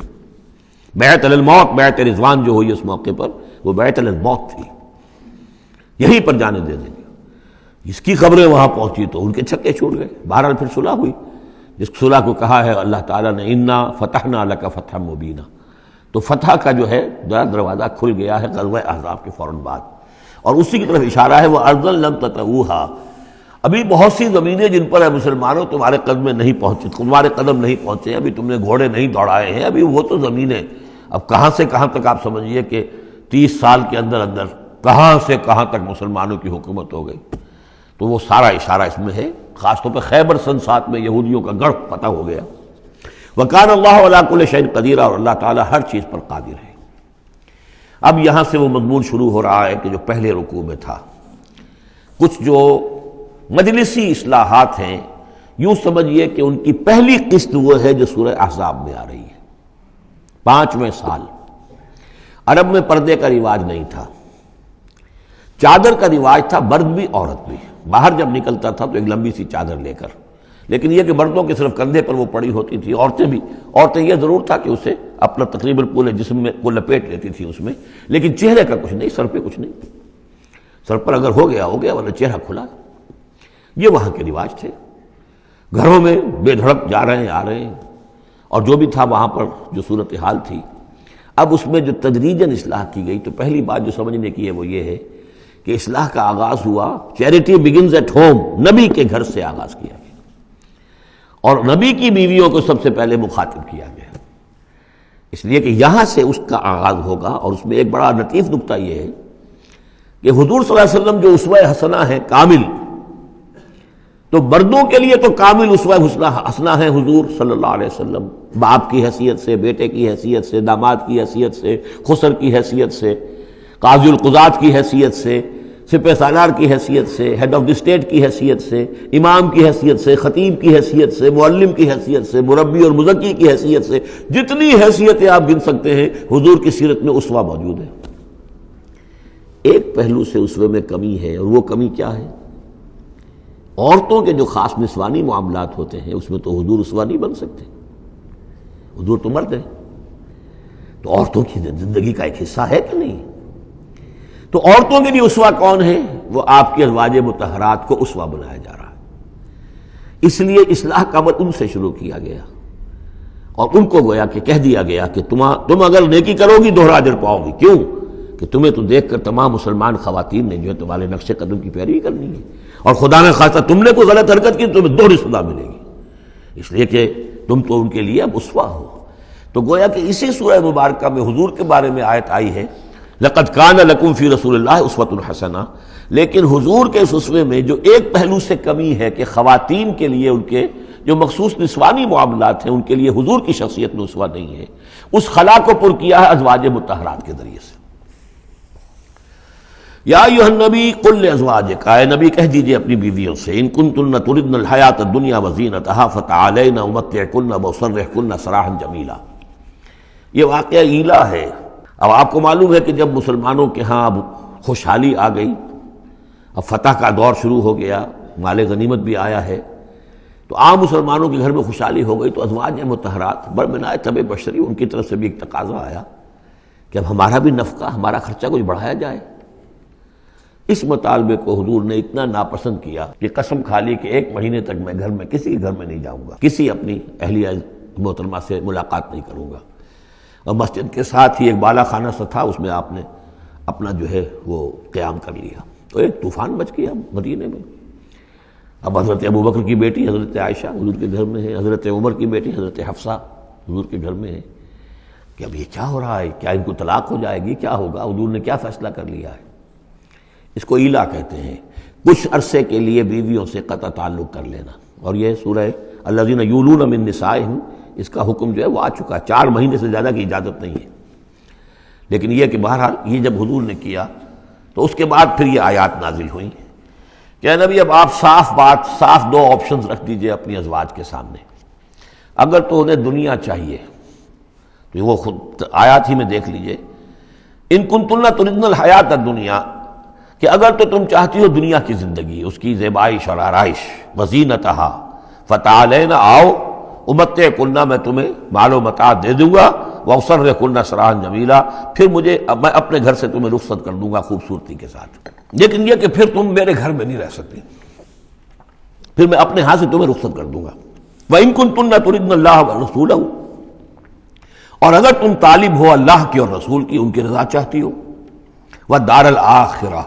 بیعت علی الموت، بیعت رضوان جو ہوئی اس موقع پر، وہ بیعت علی الموت تھی، یہیں پر جانے دے دیں گے۔ جس کی خبریں وہاں پہنچی تو ان کے چھکے چھوٹ گئے۔ بہرحال پھر صلح ہوئی، جس صلح کو کہا ہے اللہ تعالیٰ نے انا فتحنا لک فتحا مبینا، تو فتح کا جو ہے دروازہ کھل گیا ہے غزوہ احزاب کے فوراً بعد، اور اسی کی طرف اشارہ ہے وہ ارضا لم تطئوها، ابھی بہت سی زمینیں جن پر مسلمانوں تمہارے قدم نہیں پہنچے، ابھی تم نے گھوڑے نہیں دوڑائے ہیں، ابھی وہ تو زمینیں، اب کہاں سے کہاں تک آپ سمجھیے کہ 30 سال کے اندر کہاں سے کہاں تک مسلمانوں کی حکومت ہو گئی، تو وہ سارا اشارہ اس میں ہے، خاص طور پہ خیبر سن 7 میں یہودیوں کا گڑھ فتح ہو گیا۔ وَكَانَ اللَّهُ عَلَىٰ كُلِّ شَيْءٍ قَدِيرًا، اور اللہ تعالیٰ ہر چیز پر قادر ہے۔ اب یہاں سے وہ مضمون شروع ہو رہا ہے کہ جو پہلے رکوع میں تھا، کچھ جو مجلسی اصلاحات ہیں، یوں سمجھیے کہ ان کی پہلی قسط وہ ہے جو سورہ احزاب میں آ رہی ہے۔ 5ویں سال عرب میں پردے کا رواج نہیں تھا، چادر کا رواج تھا، مرد بھی عورت بھی، باہر جب نکلتا تھا تو ایک لمبی سی چادر لے کر، لیکن یہ کہ مردوں کے صرف کندھے پر وہ پڑی ہوتی تھی، عورتیں بھی، عورتیں یہ ضرور تھا کہ اسے اپنا تقریباً پورے جسم میں وہ لپیٹ لیتی تھی اس میں، لیکن چہرے کا کچھ نہیں، سر پہ کچھ نہیں، سر پر اگر ہو گیا ورنہ چہرہ کھلا۔ یہ وہاں کے رواج تھے، گھروں میں بے دھڑک جا رہے ہیں آ رہے ہیں، اور جو بھی تھا وہاں پر جو صورتحال تھی۔ اب اس میں جو تدریجاً اصلاح کی گئی، تو پہلی بات جو سمجھنے کی ہے وہ یہ ہے کہ اصلاح کا آغاز ہوا، چیریٹی بگنز ایٹ ہوم، نبی کے گھر سے آغاز کیا گیا، اور نبی کی بیویوں کو سب سے پہلے مخاطب کیا گیا، اس لیے کہ یہاں سے اس کا آغاز ہوگا۔ اور اس میں ایک بڑا لطیف نکتہ یہ ہے کہ حضور صلی اللہ علیہ وسلم جو اسوہ حسنہ ہے کامل، تو مردوں کے لیے تو کامل اسوہ حسنہ ہے حضور صلی اللہ علیہ وسلم، باپ کی حیثیت سے، بیٹے کی حیثیت سے، داماد کی حیثیت سے، خسر کی حیثیت سے، قاضی القضات کی حیثیت سے، سپہ سالار کی حیثیت سے، ہیڈ آف دی اسٹیٹ کی حیثیت سے، امام کی حیثیت سے، خطیب کی حیثیت سے، معلم کی حیثیت سے، مربی اور مزکی کی حیثیت سے، جتنی حیثیتیں آپ گن سکتے ہیں حضور کی سیرت میں اسوہ موجود ہے۔ ایک پہلو سے اسوے میں کمی ہے، اور وہ کمی کیا ہے؟ عورتوں کے جو خاص نسوانی معاملات ہوتے ہیں اس میں تو حضور اسوہ نہیں بن سکتے، حضور تو مرد ہے، تو عورتوں کی زندگی کا ایک حصہ ہے کہ نہیں؟ تو عورتوں کے لیے اسوہ کون ہے؟ وہ آپ کے ازواج مطہرات کو اسوہ بنایا جا رہا ہے، اس لیے اصلاح کا عمل ان سے شروع کیا گیا، اور ان کو گویا کہ کہہ دیا گیا کہ تم اگر نیکی کرو گی دوہرا اجر پاؤ گی، کیوں کہ تمہیں تو دیکھ کر تمام مسلمان خواتین نے جو ہے تمہارے نقش قدم کی پیروی کرنی ہے، اور خدا نہ خواستہ تم نے کوئی غلط حرکت کی تو تمہیں دوہری سزا ملے گی، اس لیے کہ تم تو ان کے لیے اب اسوہ ہو۔ تو گویا کہ اسی سورہ مبارکہ میں حضور کے بارے میں آیت آئی ہے لَقَدْ كَانَ لَكُمْ فِي رَسُولِ اللَّهِ أُسْوَةٌ حَسَنَةٌ، لیکن حضور کے اس اسوے میں جو ایک پہلو سے کمی ہے کہ خواتین کے لیے ان کے جو مخصوص نسوانی معاملات ہیں ان کے لیے حضور کی شخصیت میں اسوہ نہیں ہے، اس خلا کو پر کیا ہے ازواج مطہرات کے ذریعے سے۔ یا ایھا النبی قل لازواجک، اے نبی کہہ دیجئے اپنی بیویوں سے، ان کنتن تردن الحیاۃ الدنیا وزینتہا فتعالین امتعکن واسرحکن سراحا جمیلا۔ یہ واقعہ ایلا ہے۔ اب آپ کو معلوم ہے کہ جب مسلمانوں کے ہاں اب خوشحالی آ گئی، اب فتح کا دور شروع ہو گیا، مال غنیمت بھی آیا ہے، تو عام مسلمانوں کے گھر میں خوشحالی ہو گئی، تو ازواج مطہرات برمنائے طب بشری ان کی طرف سے بھی ایک تقاضا آیا کہ اب ہمارا بھی نفقہ، ہمارا خرچہ کچھ بڑھایا جائے۔ اس مطالبے کو حضور نے اتنا ناپسند کیا کہ قسم کھا لی کہ 1 مہینے تک میں گھر میں کسی گھر میں نہیں جاؤں گا، کسی اپنی اہلیہ محترمہ سے ملاقات نہیں کروں گا۔ اور مسجد کے ساتھ ہی ایک بالا خانہ سا تھا، اس میں آپ نے اپنا جو ہے وہ قیام کر لیا، تو ایک طوفان مچ گیا مدینے میں۔ اب حضرت ابوبکر کی بیٹی حضرت عائشہ حضور کے گھر میں ہے، حضرت عمر کی بیٹی حضرت حفصہ حضور کے گھر میں ہے، کہ اب یہ کیا ہو رہا ہے، کیا ان کو طلاق ہو جائے گی، کیا ہوگا، حضور نے کیا فیصلہ کر لیا ہے؟ اس کو ایلا کہتے ہیں، کچھ عرصے کے لیے بیویوں سے قطع تعلق کر لینا، اور یہ سورہ الذین یولون من نسائہم، اس کا حکم جو ہے وہ آ چکا، 4 مہینے سے زیادہ کی اجازت نہیں ہے۔ لیکن یہ کہ بہرحال یہ جب حضور نے کیا تو اس کے بعد پھر یہ آیات نازل ہوئیں کہ اے نبی اب آپ صاف 2 آپشنز رکھ دیجئے اپنی ازواج کے سامنے، اگر تو انہیں دنیا چاہیے تو وہ خود آیات ہی میں دیکھ لیجئے، ان کنتن تردن الحیات الدنیا، کہ اگر تو تم چاہتی ہو دنیا کی زندگی، اس کی زیبائش اور آرائش، وزینتہا فتعالین، آؤ امتعکن، میں تمہیں مال و متاع دے دوں گا، واسرحکن سراحا جمیلا، پھر میں اپنے گھر سے تمہیں رخصت کر دوں گا خوبصورتی کے ساتھ، لیکن یہ کہ پھر تم میرے گھر میں نہیں رہ سکتی، پھر میں اپنے ہاتھ سے تمہیں رخصت کر دوں گا۔ وَإِن كُنتُنَّ تُرِدْنَ اللَّهَ وَرَسُولَهُ، اور اگر تم طالب ہو اللہ کی اور رسول کی، ان کی رضا چاہتی ہو، وَالدَّارَ الْآخِرَةَ،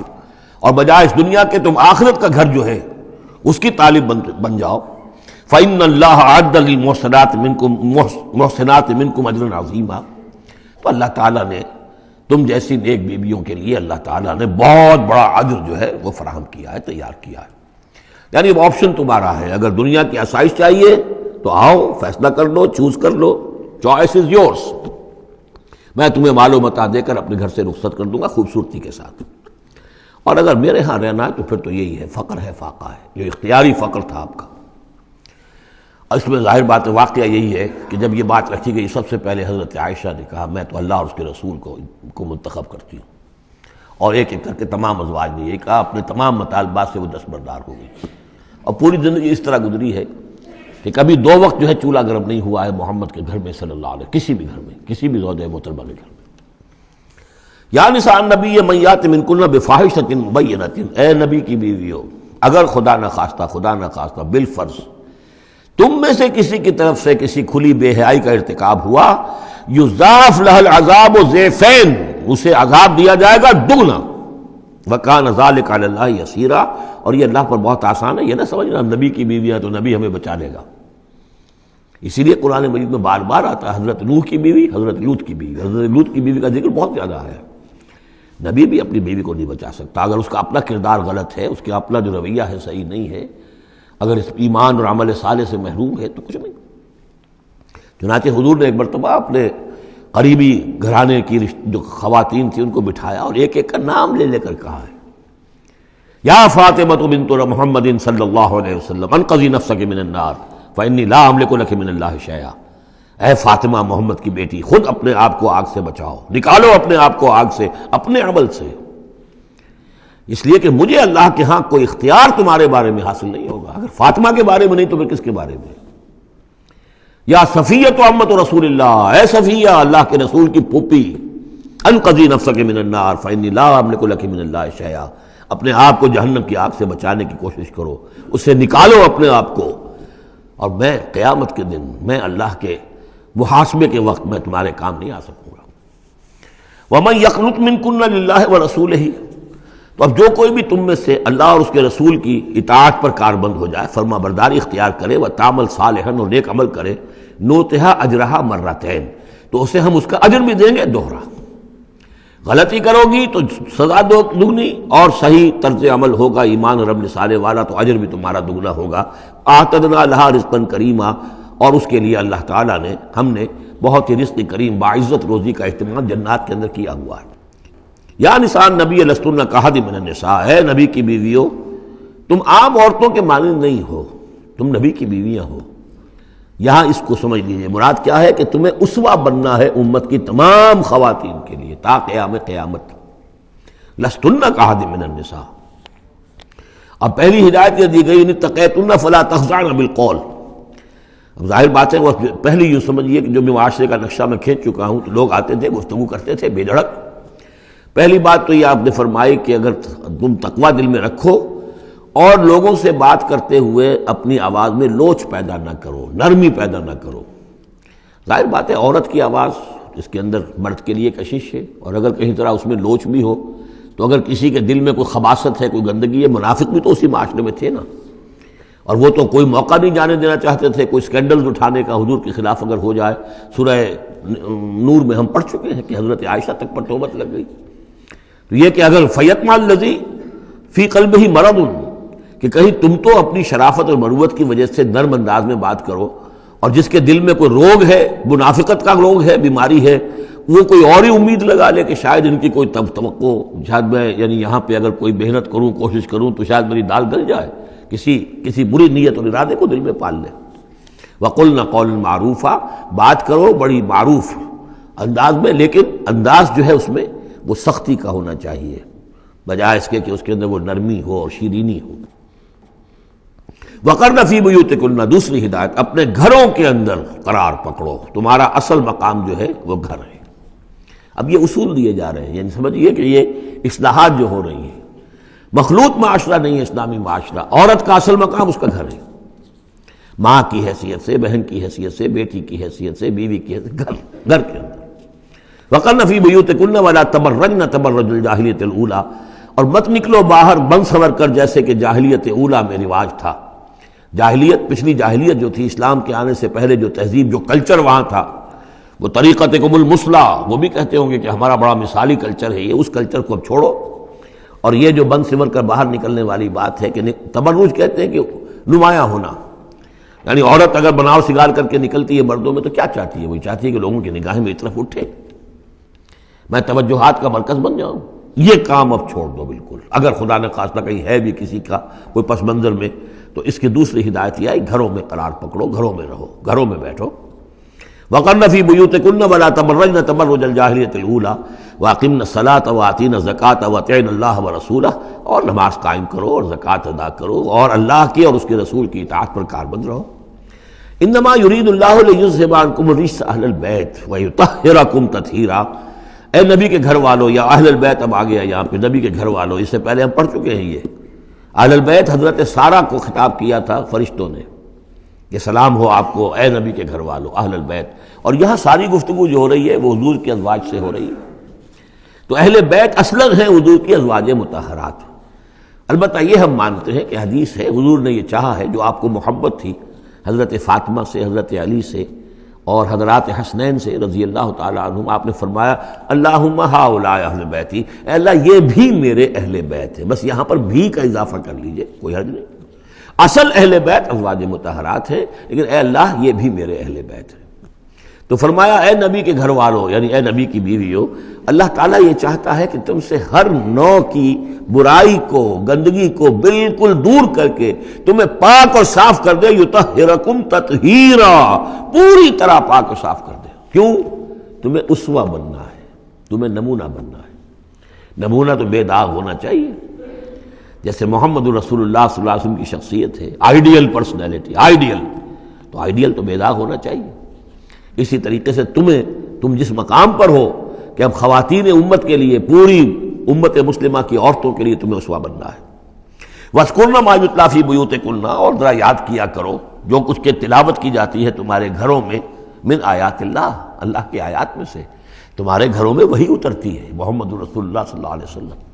اور بجائے اس دنیا کے تم آخرت کا گھر جو ہے اس کی طالب بن جاؤ، فَإِنَّ اللَّهَ أَعَدَّ لِلْمُحْسِنَاتِ مِنْكُمْ أَجْرًا عَظِيمًا، تو اللہ تعالیٰ نے تم جیسی نیک بیویوں کے لیے اللہ تعالیٰ نے بہت بڑا اجر جو ہے وہ فراہم کیا ہے، تیار کیا ہے۔ یعنی اب آپشن تمہارا ہے، اگر دنیا کی آسائش چاہیے تو آؤ، فیصلہ کر لو، چوز کر لو، چوائس از یورس، میں تمہیں مال و متاع دے کر اپنے گھر سے رخصت کر دوں گا خوبصورتی کے ساتھ، اور اگر میرے ہاں رہنا ہے تو پھر تو یہی ہے، فقر ہے، فاقہ ہے، جو اختیاری فقر تھا آپ کا۔ اس میں ظاہر بات واقعہ یہی ہے کہ جب یہ بات رکھی گئی، سب سے پہلے حضرت عائشہ نے کہا میں تو اللہ اور اس کے رسول کو منتخب کرتی ہوں، اور ایک ایک کر کے تمام ازواج نے یہ کہا، اپنے تمام مطالبات سے وہ دستبردار ہو گئی، اور پوری زندگی اس طرح گزری ہے کہ کبھی 2 وقت جو ہے چولہا گرم نہیں ہوا ہے محمد کے گھر میں صلی اللہ علیہ، کسی بھی گھر میں، کسی بھی زوجہ محترمہ کے گھر میں۔ یا نساء النبی من یات منکن بفاحشۃ مبینۃ، اے نبی کی بیویوں، اگر خدا نخواستہ بالفرض تم میں سے کسی کی طرف سے کسی کھلی بے حیائی کا ارتکاب ہوا، یضاعف لها العذاب ضعفین، اسے عذاب دیا جائے گا دگنا، وکان ذلک علی اللہ یسیرا، اور یہ اللہ پر بہت آسان ہے۔ یہ نہ سمجھنا نبی کی بیویاں تو نبی ہمیں بچا لے گا، اسی لیے قرآن مجید میں بار بار آتا ہے حضرت نوح کی بیوی، حضرت لوط کی بیوی، حضرت لوط کی بیوی کا ذکر بہت زیادہ ہے۔ نبی بھی اپنی بیوی کو نہیں بچا سکتا، اگر اس کا اپنا کردار غلط ہے، اس کا اپنا جو رویہ ہے صحیح نہیں ہے، اگر اس ایمان اور عمل صالح سے محروم ہے تو کچھ نہیں۔ چنانچہ حضور نے ایک مرتبہ اپنے قریبی گھرانے کی جو خواتین تھیں ان کو بٹھایا اور ایک ایک کا نام لے لے کر کہا ہے، یا فاطمہ بنت محمد صلی اللہ علیہ وسلم انقذی نفسک من النار فانی لا املک لک من اللہ شیئا، اے فاطمہ محمد کی بیٹی، خود اپنے آپ کو آگ سے بچاؤ، نکالو اپنے آپ کو آگ سے اپنے عمل سے، اس لیے کہ مجھے اللہ کے ہاں کوئی اختیار تمہارے بارے میں حاصل نہیں ہوگا۔ اگر فاطمہ کے بارے میں نہیں تو پھر کس کے بارے میں؟ یا صفیہ امت رسول اللہ، اے صفیہ اللہ کے رسول کی پھوپھی، انقذی نفسک من النار فانی لا املک لک من اللہ شیئا، اپنے آپ کو جہنم کی آگ سے بچانے کی کوشش کرو، اس سے نکالو اپنے آپ کو، اور میں قیامت کے دن، میں اللہ کے محاسبے کے وقت میں تمہارے کام نہیں آ سکوں گا۔ وَمَن يَقْنُتْ مِنكُنَّ لِلَّهِ وَرَسُولِهِ، تو اب جو کوئی بھی تم میں سے اللہ اور اس کے رسول کی اطاعت پر کاربند ہو جائے، فرما برداری اختیار کرے، وَتَعْمَلْ صَالِحًا، اور نیک عمل کرے، نُؤْتِهَا أَجْرَهَا مَرَّتَيْنِ، تو اسے ہم اس کا اجر بھی دیں گے دوہرا۔ غلطی کرو گی تو سزا دگنی، اور صحیح طرز عمل ہوگا ایمان اور عمل صالح والا تو اجر بھی تمہارا دگنا ہوگا۔ اعتدنا لها رزقا کریما، اور اس کے لیے اللہ تعالیٰ نے، ہم نے بہت ہی رزق کریم باعزت روزی کا اہتمام جنات کے اندر کیا ہوا ہے۔ یا نساء النبی لستن کاحد من النساء، اے نبی کی بیویوں تم عام عورتوں کے مانند نہیں ہو، تم نبی کی بیویاں ہو۔ یہاں اس کو سمجھ لیجیے، مراد کیا ہے کہ تمہیں اسوہ بننا ہے امت کی تمام خواتین کے لیے تا قیامت۔ لستن کاحد من النساء، اب پہلی ہدایت یہ دی گئی ان اتقیتن فلا تخضعن بالقول۔ اب ظاہر بات ہے وہ پہلی یوں سمجھیے کہ جو بھی معاشرے کا نقشہ میں کھینچ چکا ہوں، تو لوگ آتے تھے گفتگو کرتے تھے بے دھڑک۔ پہلی بات تو یہ آپ نے فرمائی کہ اگر تم تقویٰ دل میں رکھو اور لوگوں سے بات کرتے ہوئے اپنی آواز میں لوچ پیدا نہ کرو، نرمی پیدا نہ کرو۔ ظاہر بات ہے عورت کی آواز اس کے اندر مرد کے لیے کشش ہے، اور اگر کہیں طرح اس میں لوچ بھی ہو تو اگر کسی کے دل میں کوئی خباثت ہے، کوئی گندگی ہے، منافق بھی تو اسی معاشرے میں تھے نا، اور وہ تو کوئی موقع نہیں جانے دینا چاہتے تھے کوئی اسکینڈلز اٹھانے کا حضور کے خلاف اگر ہو جائے۔ سورہ نور میں ہم پڑھ چکے ہیں کہ حضرت عائشہ تک پر توبت لگ گئی۔ تو یہ کہ اگر فیطمع الذی فی قلبہ مرض، کہ کہیں تم تو اپنی شرافت اور مروت کی وجہ سے نرم انداز میں بات کرو، اور جس کے دل میں کوئی روگ ہے، منافقت کا روگ ہے، بیماری ہے، وہ کوئی اور ہی امید لگا لے کہ شاید ان کی کوئی توقع، شاید میں یعنی یہاں پہ اگر کوئی محنت کروں، کوشش کروں تو شاید میری دال گل جائے، کسی بری نیت اور ارادے کو دل میں پال لے۔ وَقُلْنَ قَوْلًا مَعْرُوفًا، بات کرو بڑی معروف انداز میں، لیکن انداز جو ہے اس میں وہ سختی کا ہونا چاہیے، بجائے اس کے کہ اس کے اندر وہ نرمی ہو اور شیرینی ہو۔ وَقَرْنَ فِي بُيُوتِكُنَّ، دوسری ہدایت، اپنے گھروں کے اندر قرار پکڑو، تمہارا اصل مقام جو ہے وہ گھر ہے۔ اب یہ اصول دیے جا رہے ہیں، یعنی سمجھیے کہ یہ اصلاحات جو ہو رہی ہیں، مخلوط معاشرہ نہیں ہے اسلامی معاشرہ، عورت کا اصل مقام اس کا گھر ہے، ماں کی حیثیت سے، بہن کی حیثیت سے، بیٹی کی حیثیت سے، بیوی کی حیثیت، گھر کے اندر۔ وَقَرْنَ فِي بُيُوتِكُنَّ وَلَا تَبَرَّجْنَ تَبَرُّجَ الْجَاهِلِيَّةِ الْأُولَىٰ، اور مت نکلو باہر بن سنور کر جیسے کہ جاہلیت اولیٰ میں رواج تھا۔ جاہلیت، پچھلی جاہلیت جو تھی، اسلام کے آنے سے پہلے جو تہذیب، جو کلچر وہاں تھا، وہ طریقتکم المثلیٰ، وہ بھی کہتے ہوں گے کہ ہمارا بڑا مثالی کلچر ہے یہ، اس کلچر کو اب چھوڑو، اور یہ جو بند سمر کر باہر نکلنے والی بات ہے کہ تبرج کہتے ہیں کہ نمایاں ہونا، یعنی عورت اگر بناؤ سگار کر کے نکلتی ہے مردوں میں تو کیا چاہتی ہے؟ وہی چاہتی ہے کہ لوگوں کی نگاہیں میری طرف اٹھے، میں توجہات کا مرکز بن جاؤں۔ یہ کام اب چھوڑ دو بالکل، اگر خدا نے خواستہ کہیں ہے بھی کسی کا کوئی پس منظر میں، تو اس کی دوسری ہدایت یہ ہے، گھروں میں قرار پکڑو، گھروں میں رہو، گھروں میں بیٹھو۔ وَقَرْنَ فِي بُيُوتِكُنَّ وَلَا تَبَرَّجْنَ تَبَرُّجَ الْجَاهِلِيَّةِ الْأُولَىٰ وَأَقِمْنَ الصَّلَاةَ وَآتِينَ الزَّكَاةَ وَأَطِعْنَ اللَّهَ وَرَسُولَهُ، اور نماز قائم کرو اور زکوٰۃ ادا کرو اور اللہ کی اور اس کے رسول کی اطاعت پر کاربند رہو۔ انما یرید اللہ لیذھب عنکم الرجس اہل البیت ویطہرکم تطہیرا۔ اے نبی کے گھر والوں، یا اہل البیت اب آ گیا یہاں پہ، نبی کے گھر والوں، اس سے پہلے ہم پڑھ چکے ہیں یہ اہل البیت حضرت سارہ کو خطاب کیا تھا فرشتوں نے کہ سلام ہو آپ کو اے نبی کے گھر والوں اہل البیت، اور یہاں ساری گفتگو جو ہو رہی ہے وہ حضور کے ازواج سے ہو رہی ہے۔ تو اہل بیت اصلاً ہیں حضور کی ازواج مطہرات۔ البتہ یہ ہم مانتے ہیں کہ حدیث ہے حضور نے یہ چاہا ہے، جو آپ کو محبت تھی حضرت فاطمہ سے، حضرت علی سے اور حضرات حسنین سے رضی اللہ تعالیٰ عنہم، آپ نے فرمایا اللہم ہؤلاء اہل بیتی، اے اللہ یہ بھی میرے اہل بیت ہیں۔ بس یہاں پر بھی کا اضافہ کر لیجئے، کوئی حرج نہیں۔ اصل اہل بیت ازواج مطہرات ہیں، لیکن اے اللہ یہ بھی میرے اہل بیت ہیں۔ تو فرمایا اے نبی کے گھر والوں، یعنی اے نبی کی بیویوں، اللہ تعالیٰ یہ چاہتا ہے کہ تم سے ہر نوع کی برائی کو، گندگی کو بالکل دور کر کے تمہیں پاک اور صاف کر دے، یطہرکم تطہیرا، پوری طرح پاک اور صاف کر دے۔ کیوں؟ تمہیں اسوہ بننا ہے، تمہیں نمونہ بننا ہے۔ نمونہ تو بے داغ ہونا چاہیے، جیسے محمد رسول اللہ صلی اللہ علیہ وسلم کی شخصیت ہے، آئیڈیل پرسنالٹی، آئیڈیل، تو آئیڈیل تو بے داغ ہونا چاہیے۔ اسی طریقے سے تم جس مقام پر ہو کہ اب خواتین امت کے لیے، پوری امت مسلمہ کی عورتوں کے لیے تمہیں اسوہ بننا ہے۔ وَاذْكُرْنَ مَا يُتْلَىٰ فِي بُيُوتِكُنَّ، اور ذرا یاد کیا کرو جو کچھ کے تلاوت کی جاتی ہے تمہارے گھروں میں، من آیات اللہ، اللہ کے آیات میں سے تمہارے گھروں میں وہی اترتی ہے، محمد رسول اللہ صلی اللہ علیہ وسلم۔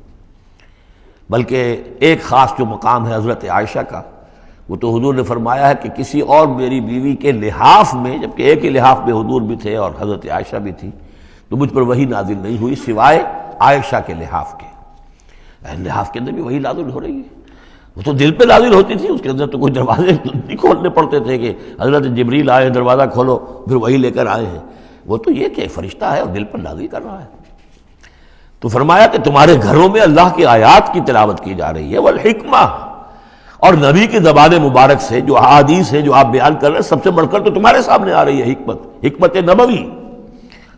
بلکہ ایک خاص جو مقام ہے حضرت عائشہ کا، وہ تو حضور نے فرمایا ہے کہ کسی اور میری بیوی کے لحاف میں، جبکہ ایک ہی لحاف میں حضور بھی تھے اور حضرت عائشہ بھی تھی، تو مجھ پر وہی نازل نہیں ہوئی سوائے عائشہ کے لحاف کے۔ لحاف کے اندر بھی وہی نازل ہو رہی ہے، وہ تو دل پہ نازل ہوتی تھی، اس کے اندر تو کوئی دروازے نہیں کھولنے پڑتے تھے کہ حضرت جبریل آئے دروازہ کھولو پھر وہی لے کر آئے ہیں۔ وہ تو یہ کہ فرشتہ ہے اور دل پر نازل کر رہا ہے۔ تو فرمایا کہ تمہارے گھروں میں اللہ کی آیات کی تلاوت کی جا رہی ہے، والحکمہ، اور نبی کی زبان مبارک سے جو احادیث ہے جو آپ بیان کر رہے ہیں، سب سے بڑھ کر تو تمہارے سامنے آ رہی ہے حکمت، حکمت نبوی،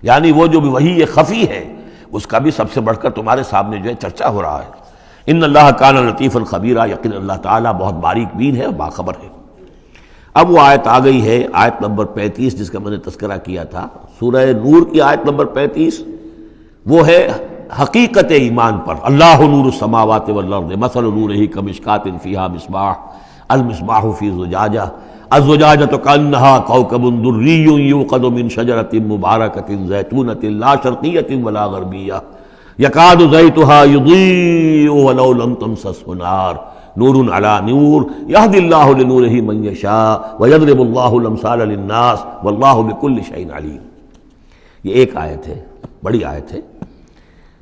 یعنی وہ جو وحی خفی ہے اس کا بھی سب سے بڑھ کر تمہارے سامنے جو ہے چرچا ہو رہا ہے۔ ان اللہ کان لطیفا خبیرا، یقین اللہ تعالیٰ بہت باریک بین ہے اور باخبر ہے۔ اب وہ آیت آ گئی ہے، آیت نمبر 35، جس کا میں نے تذکرہ کیا تھا، سورہ نور کی آیت نمبر 35، وہ ہے حقیقت ایمان پر۔ اللہ نور السماوات والارض مثل نورہ کمشکاۃ فیہا مصباح، المصباح فی زجاجہ، الزجاجۃ کأنہا کوکب دری یوقد من شجرۃ مبارکۃ زیتونۃ لا شرقیۃ ولا غربیہ یکاد زیتھا یضیء ولو لم تمسسہ نار نور علی نور یہدی اللہ لنورہ من یشاء ویضرب اللہ الامثال للناس واللہ بکل شیء علیم۔ یہ ایک آیت ہے، بڑی آیت ہے،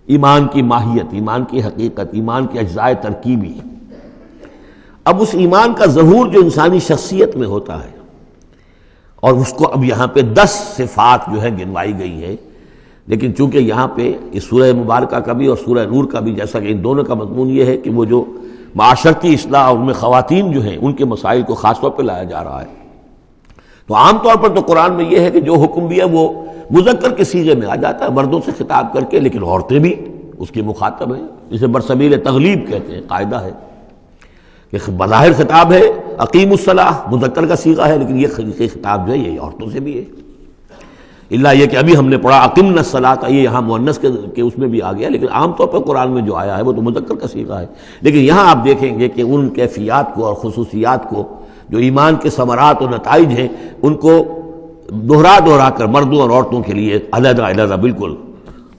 ایمان کی ماہیت، ایمان کی حقیقت، ایمان کے اجزاء ترکیبی۔ اب اس ایمان کا ظہور جو انسانی شخصیت میں ہوتا ہے، اور اس کو اب یہاں پہ 10 صفات جو ہے گنوائی گئی ہیں، لیکن چونکہ یہاں پہ اس سورہ مبارکہ کا بھی اور سورہ نور کا بھی، جیسا کہ ان دونوں کا مضمون یہ ہے کہ وہ جو معاشرتی اصلاح، ان میں خواتین جو ہیں ان کے مسائل کو خاص طور پہ لایا جا رہا ہے، تو عام طور پر تو قرآن میں یہ ہے کہ جو حکم بھی ہے وہ مذکر کے صیغے میں آ جاتا ہے، مردوں سے خطاب کر کے، لیکن عورتیں بھی اس کی مخاطب ہیں، جسے برسبیل تغلیب کہتے ہیں، قاعدہ ہے کہ بظاہر خطاب ہے اقیم الصلاۃ، مذکر کا صیغہ ہے، لیکن یہ خطاب جو ہے یہ عورتوں سے بھی ہے، الا یہ کہ ابھی ہم نے پڑھا اقمنا الصلاۃ، یہ یہاں مؤنث کے اس میں بھی آ گیا، لیکن عام طور پر قرآن میں جو آیا ہے وہ تو مذکر کا صیغہ ہے۔ لیکن یہاں آپ دیکھیں گے کہ ان کیفیات کو اور خصوصیات کو، جو ایمان کے ثمرات اور نتائج ہیں، ان کو دہرا کر مردوں اور عورتوں کے لیے علیحدہ علیحدہ بالکل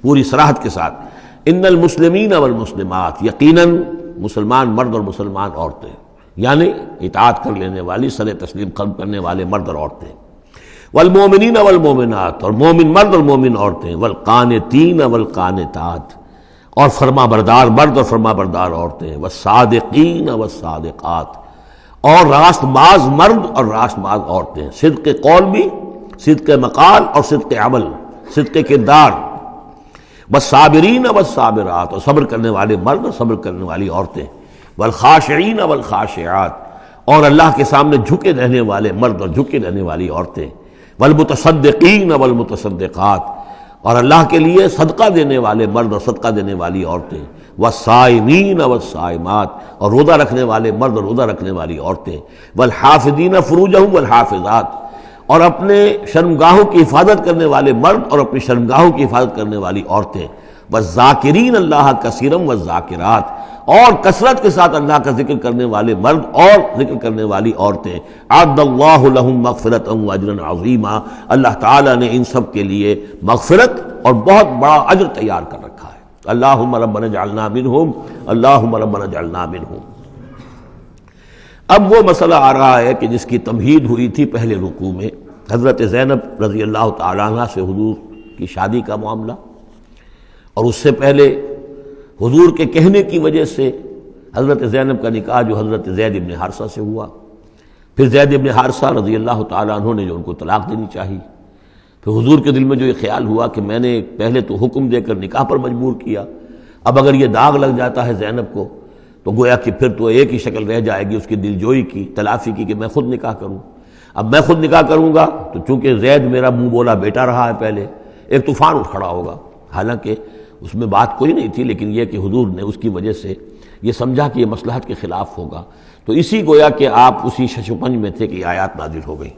پوری صراحت کے ساتھ، ان المسلمین والمسلمات، یقیناً مسلمان مرد اور مسلمان عورتیں، یعنی اطاعت کر لینے والی، سر تسلیم قلم کرنے والے مرد اور عورتیں، والمومنین والمومنات، اور مومن مرد اور مومن عورتیں، والقانتین والقانتات، اور فرما بردار مرد اور فرما بردار عورتیں، والصادقین والصادقات، اور راست باز مرد اور راست باز عورتیں، صدق قول بھی، صدق مقال اور صدق عمل، صدق کردار، والصابرین والصابرات، اور صبر کرنے والے مرد اور صبر کرنے والی عورتیں، والخاشعین والخاشعات، اور اللہ کے سامنے جھکے رہنے والے مرد اور جھکے رہنے والی عورتیں، والمتصدقین والمتصدقات، اور اللہ کے لیے صدقہ دینے والے مرد اور صدقہ دینے والی عورتیں، والصائمین والصائمات، اور روزہ رکھنے والے مرد اور روزہ رکھنے والی عورتیں، والحافظین فروجہم والحافظات، اور اپنے شرمگاہوں کی حفاظت کرنے والے مرد اور اپنی شرمگاہوں کی حفاظت کرنے والی عورتیں، والذاکرین اللہ کثیرا والذاکرات، اور کثرت کے ساتھ اللہ کا ذکر کرنے والے مرد اور ذکر کرنے والی عورتیں، اعد اللہ لہم مغفرۃ واجرا عظیما، اللہ تعالیٰ نے ان سب کے لیے مغفرت اور بہت بڑا اجر تیار کر رکھا ہے۔ اللہم ربنا اجعلنا منہم، اللہم ربنا اجعلنا منہم۔ اب وہ مسئلہ آ رہا ہے کہ جس کی تمہید ہوئی تھی پہلے رکوع میں، حضرت زینب رضی اللہ تعالیٰ عنہ سے حضور کی شادی کا معاملہ، اور اس سے پہلے حضور کے کہنے کی وجہ سے حضرت زینب کا نکاح جو حضرت زید ابن حارثہ سے ہوا، پھر زید ابن حارثہ رضی اللہ تعالیٰ عنہ نے جو ان کو طلاق دینی چاہی، پھر حضور کے دل میں جو یہ خیال ہوا کہ میں نے پہلے تو حکم دے کر نکاح پر مجبور کیا، اب اگر یہ داغ لگ جاتا ہے زینب کو تو گویا کہ پھر تو ایک ہی شکل رہ جائے گی اس کی دل جوئی کی، تلافی کی، کہ میں خود نکاح کروں۔ اب میں خود نکاح کروں گا تو چونکہ زید میرا منہ بولا بیٹا رہا ہے پہلے، ایک طوفان اٹھ کھڑا ہوگا، حالانکہ اس میں بات کوئی نہیں تھی، لیکن یہ کہ حضور نے اس کی وجہ سے یہ سمجھا کہ یہ مصلحت کے خلاف ہوگا، تو اسی گویا کہ آپ اسی شش و پنج میں تھے کہ یہ آیات نازل ہو گئی۔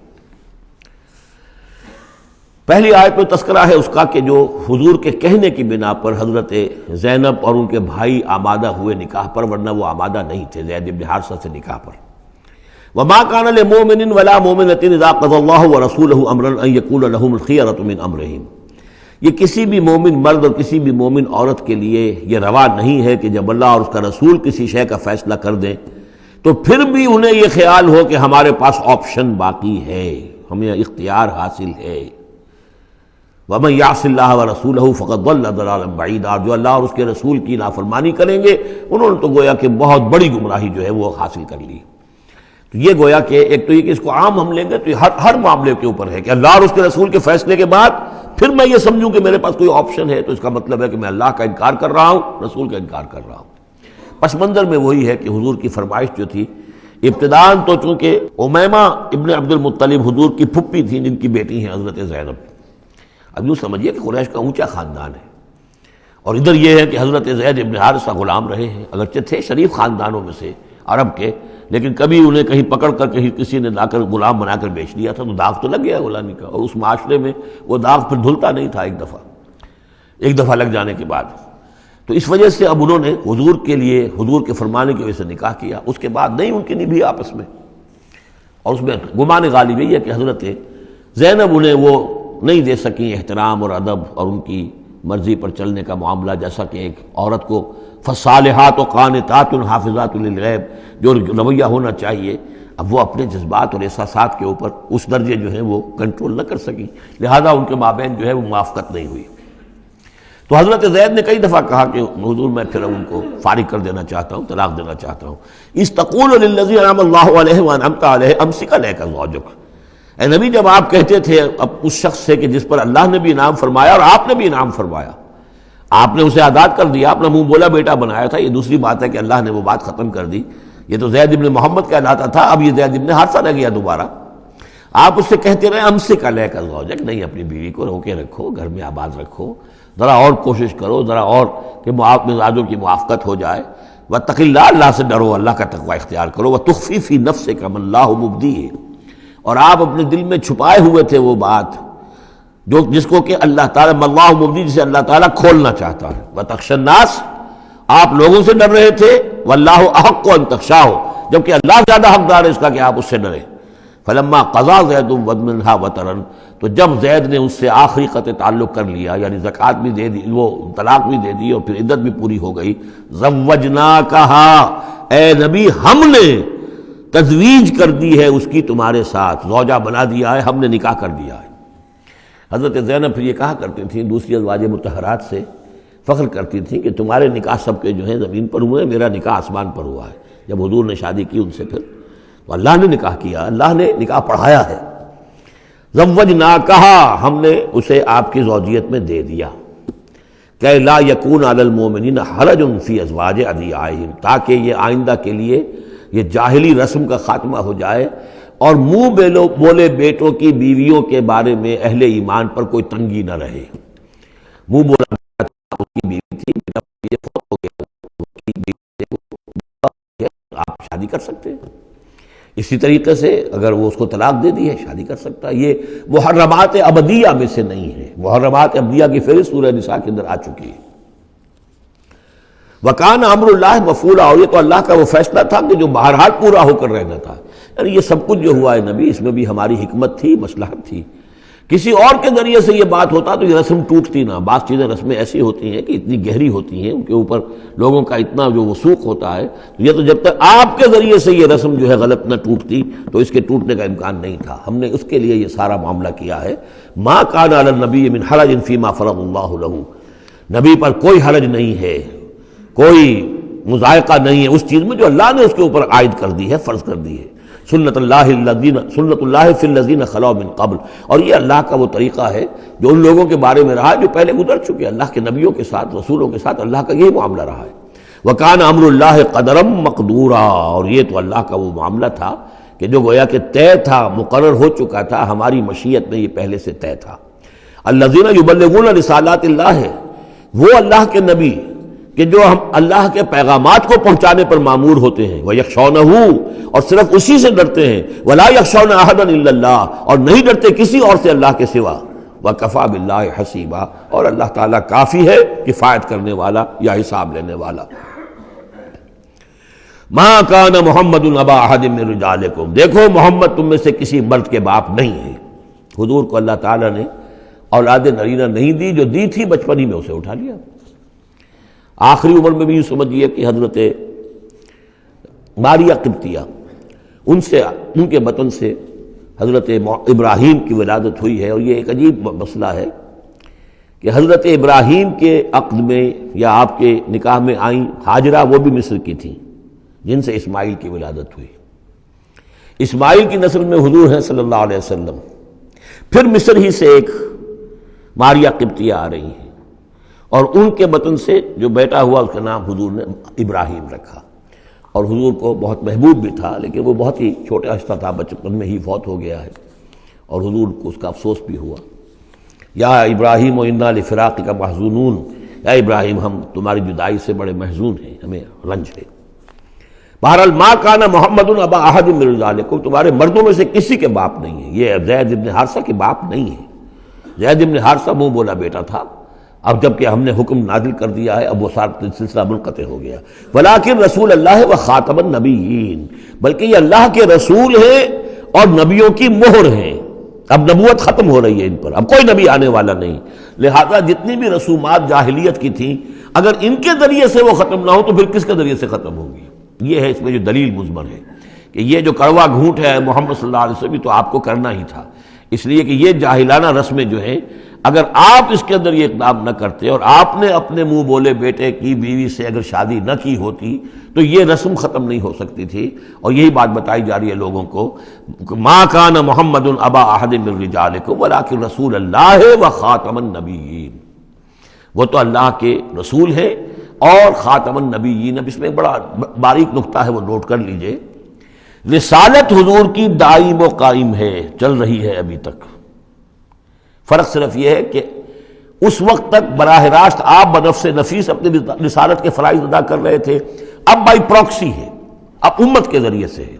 پہلی آیت میں تذکرہ ہے اس کا کہ جو حضور کے کہنے کی بنا پر حضرت زینب اور ان کے بھائی آمادہ ہوئے نکاح پر، ورنہ وہ آمادہ نہیں تھے زید بن حارثہ سے نکاح پر۔ وما كان لمؤمن ولا مؤمنة اذا قضى الله ورسوله امرا ان يكون لهم الخيرة من امرهم، یہ کسی بھی مومن مرد اور کسی بھی مومن عورت کے لیے یہ روا نہیں ہے کہ جب اللہ اور اس کا رسول کسی شے کا فیصلہ کر دیں تو پھر بھی انہیں یہ خیال ہو کہ ہمارے پاس آپشن باقی ہے، ہمیں اختیار حاصل ہے۔ وَمَن يَعْصِ اللَّهَ وَرَسُولَهُ فَقَدْ ضَلَّ ضَلَالًا بَعِيدًا، جو اللہ اور اس کے رسول کی نافرمانی کریں گے انہوں نے تو گویا کہ بہت بڑی گمراہی جو ہے وہ حاصل کر لی۔ تو یہ گویا کہ ایک تو یہ کہ اس کو عام ہم لیں گے تو یہ ہر معاملے کے اوپر ہے کہ اللہ اور اس کے رسول کے فیصلے کے بعد پھر میں یہ سمجھوں کہ میرے پاس کوئی آپشن ہے، تو اس کا مطلب ہے کہ میں اللہ کا انکار کر رہا ہوں، رسول کا انکار کر رہا ہوں۔ پس منظر میں وہی ہے کہ حضور کی فرمائش جو تھی ابتداءً تو چونکہ امیمہ ابن عبد المطلب حضور کی پھپھی تھیں جن کی بیٹی ہیں حضرت زینب، اب یوں سمجھیے کہ قریش کا اونچا خاندان ہے، اور ادھر یہ ہے کہ حضرت زید ابن حارثہ غلام رہے ہیں، اگرچہ تھے شریف خاندانوں میں سے عرب کے، لیکن کبھی انہیں کہیں پکڑ کر کہیں کسی نے لا کر غلام بنا کر بیچ دیا تھا تو داغ تو لگ گیا غلامی کا، اور اس معاشرے میں وہ داغ پھر دھلتا نہیں تھا ایک دفعہ لگ جانے کے بعد۔ تو اس وجہ سے اب انہوں نے حضور کے لیے، حضور کے فرمانے کی وجہ سے نکاح کیا، اس کے بعد نہیں ان کی نبھی آپس میں، اور اس میں گمان غالب یہ ہے کہ حضرت زینب انہیں وہ نہیں دے سکیں احترام اور ادب اور ان کی مرضی پر چلنے کا معاملہ، جیسا کہ ایک عورت کو فصالحات و قانتات حافظات للغیب جو رویہ ہونا چاہیے، اب وہ اپنے جذبات اور احساسات کے اوپر اس درجے جو ہیں وہ کنٹرول نہ کر سکی، لہذا ان کے مابین جو ہے وہ موافقت نہیں ہوئی۔ تو حضرت زید نے کئی دفعہ کہا کہ حضور میں پھر ان کو فارغ کر دینا چاہتا ہوں، طلاق دینا چاہتا ہوں۔ استقول للذی انعم اللہ علیہ وانعمت علیہ امسک علیک زوجک، اے نبی جب آپ کہتے تھے اب اس شخص سے کہ جس پر اللہ نے بھی انعام فرمایا اور آپ نے بھی انعام فرمایا، آپ نے اسے آزاد کر دیا، اپنا منہ بولا بیٹا بنایا تھا، یہ دوسری بات ہے کہ اللہ نے وہ بات ختم کر دی، یہ تو زید ابن محمد کہلاتا تھا، اب یہ زید ابن حارثہ رہ گیا دوبارہ۔ آپ اس سے کہتے رہے امسک علیک زوجک، نہیں اپنی بیوی کو روکے رکھو، گھر میں آباد رکھو، ذرا اور کوشش کرو، ذرا اور کہ مزاجوں کی موافقت ہو جائے۔ واتق اللہ، اللہ سے ڈرو، اللہ کا تقوی اختیار کرو۔ وتخفی فی نفسک ما اللہ مبدیہ، اور آپ اپنے دل میں چھپائے ہوئے تھے وہ بات جو جس کو کہ اللہ تعالیٰ اللہ مبدی، جسے اللہ تعالیٰ کھولنا چاہتا ہے۔ وتخشى الناس، آپ لوگوں سے ڈر رہے تھے، واللہ احق ان تخشاہ، جبکہ اللہ زیادہ حقدار ہے اس کا کہ آپ اس سے ڈریں۔ فلما قضا زید منہا وطرا، تو جب زید نے اس سے آخری قطع تعلق کر لیا، یعنی زکوٰۃ بھی دے دی، وہ طلاق بھی دے دی اور پھر عدت بھی پوری ہو گئی، زوجناکہا، اے نبی ہم نے تزویج کر دی ہے اس کی تمہارے ساتھ، زوجہ بنا دیا ہے، ہم نے نکاح کر دیا ہے۔ حضرت زینب پھر یہ کہا کرتی تھیں، دوسری ازواج مطہرات سے فخر کرتی تھیں کہ تمہارے نکاح سب کے جو ہیں زمین پر ہوئے، میرا نکاح آسمان پر ہوا ہے۔ جب حضور نے شادی کی ان سے پھر تو اللہ نے نکاح کیا، اللہ نے نکاح پڑھایا ہے۔ زوجناکہا، ہم نے اسے آپ کی زوجیت میں دے دیا، کہ لا یکون علی المؤمنین حرج فی ازواج ادعیائہم، تاکہ یہ آئندہ کے لیے یہ جاہلی رسم کا خاتمہ ہو جائے، اور منہ بولے بیٹوں کی بیویوں کے بارے میں اہل ایمان پر کوئی تنگی نہ رہے. منہ بولا بیٹا تھا، اس کی بیوی تھی، بیٹا یہ فوت ہو گیا، اس کی بیوی سے آپ شادی کر سکتے ہیں. اسی طریقے سے اگر وہ اس کو طلاق دے دی ہے شادی کر سکتا ہے. یہ محرمات ابدیہ میں سے نہیں ہے. محرمات ابدیہ کی فہرست سورہ نساء کے اندر آ چکی ہے. وَكَانَ أَمْرُ اللَّهِ مَفْعُولًا، اور یہ تو اللہ کا وہ فیصلہ تھا کہ جو بہرحال پورا ہو کر رہنا تھا. یعنی یہ سب کچھ جو ہوا ہے نبی، اس میں بھی ہماری حکمت تھی، مصلحت تھی. کسی اور کے ذریعے سے یہ بات ہوتا تو یہ رسم ٹوٹتی نہ. بعض چیزیں رسمیں ایسی ہوتی ہیں کہ اتنی گہری ہوتی ہیں، ان کے اوپر لوگوں کا اتنا جو وثوق ہوتا ہے، یہ تو جب تک آپ کے ذریعے سے یہ رسم جو ہے غلط نہ ٹوٹتی تو اس کے ٹوٹنے کا امکان نہیں تھا. ہم نے اس کے لیے یہ سارا معاملہ کیا ہے. ما کان علی النبی من حرج فیما فرض اللہ لہ، نبی پر کوئی حرج نہیں ہے، کوئی مضائقہ نہیں ہے اس چیز میں جو اللہ نے اس کے اوپر عائد کر دی ہے، فرض کر دی ہے. سنت اللہ فی الذین خلو من قبل، اور یہ اللہ کا وہ طریقہ ہے جو ان لوگوں کے بارے میں رہا جو پہلے گزر چکے. اللہ کے نبیوں کے ساتھ، رسولوں کے ساتھ اللہ کا یہی معاملہ رہا ہے. وَكَانَ أَمْرُ اللَّهِ قَدَرًا مَقْدُورًا، اور یہ تو اللہ کا وہ معاملہ تھا کہ جو گویا کہ طے تھا، مقرر ہو چکا تھا، ہماری مشیت میں یہ پہلے سے طے تھا. الَّذِينَ يُبَلِّغُونَ رِسَالَاتِ اللَّهِ، وہ اللہ کے نبی کہ جو ہم اللہ کے پیغامات کو پہنچانے پر مامور ہوتے ہیں. وَيَخْشَوْنَهُ، اور صرف اسی سے ڈرتے ہیں. وَلَا يَخْشَوْنَ أَحَدًا إِلَّا اللَّهَ، اور نہیں ڈرتے کسی اور سے اللہ کے سوا. وَكَفَى بِاللَّهِ حَسِيبًا، اور اللہ تعالیٰ کافی ہے کفایت کرنے والا یا حساب لینے والا. مَا كَانَ مُحَمَّدٌ أَبَا أَحَدٍ مِّن رِجَالِكُمْ، دیکھو محمد تم میں سے کسی مرد کے باپ نہیں ہے. حضور کو اللہ تعالیٰ نے اولاد نرینہ نہیں دی، جو دی تھی بچپن ہی میں اسے اٹھا لیا. آخری عمر میں بھی یہ سمجھیے کہ حضرت ماریہ قبطیہ، ان کے بطن سے حضرت ابراہیم کی ولادت ہوئی ہے. اور یہ ایک عجیب مسئلہ ہے کہ حضرت ابراہیم کے عقد میں یا آپ کے نکاح میں آئیں ہاجرہ، وہ بھی مصر کی تھیں جن سے اسماعیل کی ولادت ہوئی. اسماعیل کی نسل میں حضور ہیں صلی اللہ علیہ وسلم. پھر مصر ہی سے ایک ماریہ قبطیہ آ رہی ہیں، اور ان کے بطن سے جو بیٹا ہوا اس کا نام حضور نے ابراہیم رکھا. اور حضور کو بہت محبوب بھی تھا، لیکن وہ بہت ہی چھوٹا ہستہ تھا، بچپن میں ہی فوت ہو گیا ہے، اور حضور کو اس کا افسوس بھی ہوا. یا ابراہیم انا لفراقک محزونون، یا ابراہیم ہم تمہاری جدائی سے بڑے محزون ہیں، ہمیں رنج ہے. بہرحال ما کان محمد ابا احد من رجالکم، تمہارے مردوں میں سے کسی کے باپ نہیں ہے. یہ زید ابن حارثہ کے باپ نہیں ہے. زید ابن حارثہ منہ بولا بیٹا تھا. اب جب کہ ہم نے حکم نازل کر دیا ہے اب وہ سارا سلسلہ منقطع ہو گیا. ولیکن رسول اللہ و خاتم النبیین، بلکہ یہ اللہ کے رسول ہیں اور نبیوں کی مہر ہیں. اب نبوت ختم ہو رہی ہے ان پر، اب کوئی نبی آنے والا نہیں. لہذا جتنی بھی رسومات جاہلیت کی تھیں اگر ان کے ذریعے سے وہ ختم نہ ہو تو پھر کس کے ذریعے سے ختم ہوگی. یہ ہے اس میں جو دلیل مضمر ہے کہ یہ جو کڑوا گھونٹ ہے محمد صلی اللہ علیہ وسلم تو آپ کو کرنا ہی تھا، اس لیے کہ یہ جاہلانہ رسمیں جو ہیں اگر آپ اس کے اندر یہ اقدام نہ کرتے اور آپ نے اپنے منہ بولے بیٹے کی بیوی سے اگر شادی نہ کی ہوتی تو یہ رسم ختم نہیں ہو سکتی تھی. اور یہی بات بتائی جا رہی ہے لوگوں کو، ما کان محمد ابا احد من رجالکم ولکن رسول اللہ و خاتم النبیین، وہ تو اللہ کے رسول ہیں اور خاتم النبیین. اب اس میں ایک بڑا باریک نقطہ ہے، وہ نوٹ کر لیجئے. رسالت حضور کی دائم و قائم ہے، چل رہی ہے ابھی تک. فرق صرف یہ ہے کہ اس وقت تک براہ راست آپ بنفس نفیس اپنی رسالت کے فرائض ادا کر رہے تھے، اب بائی پروکسی ہے، اب امت کے ذریعے سے ہے.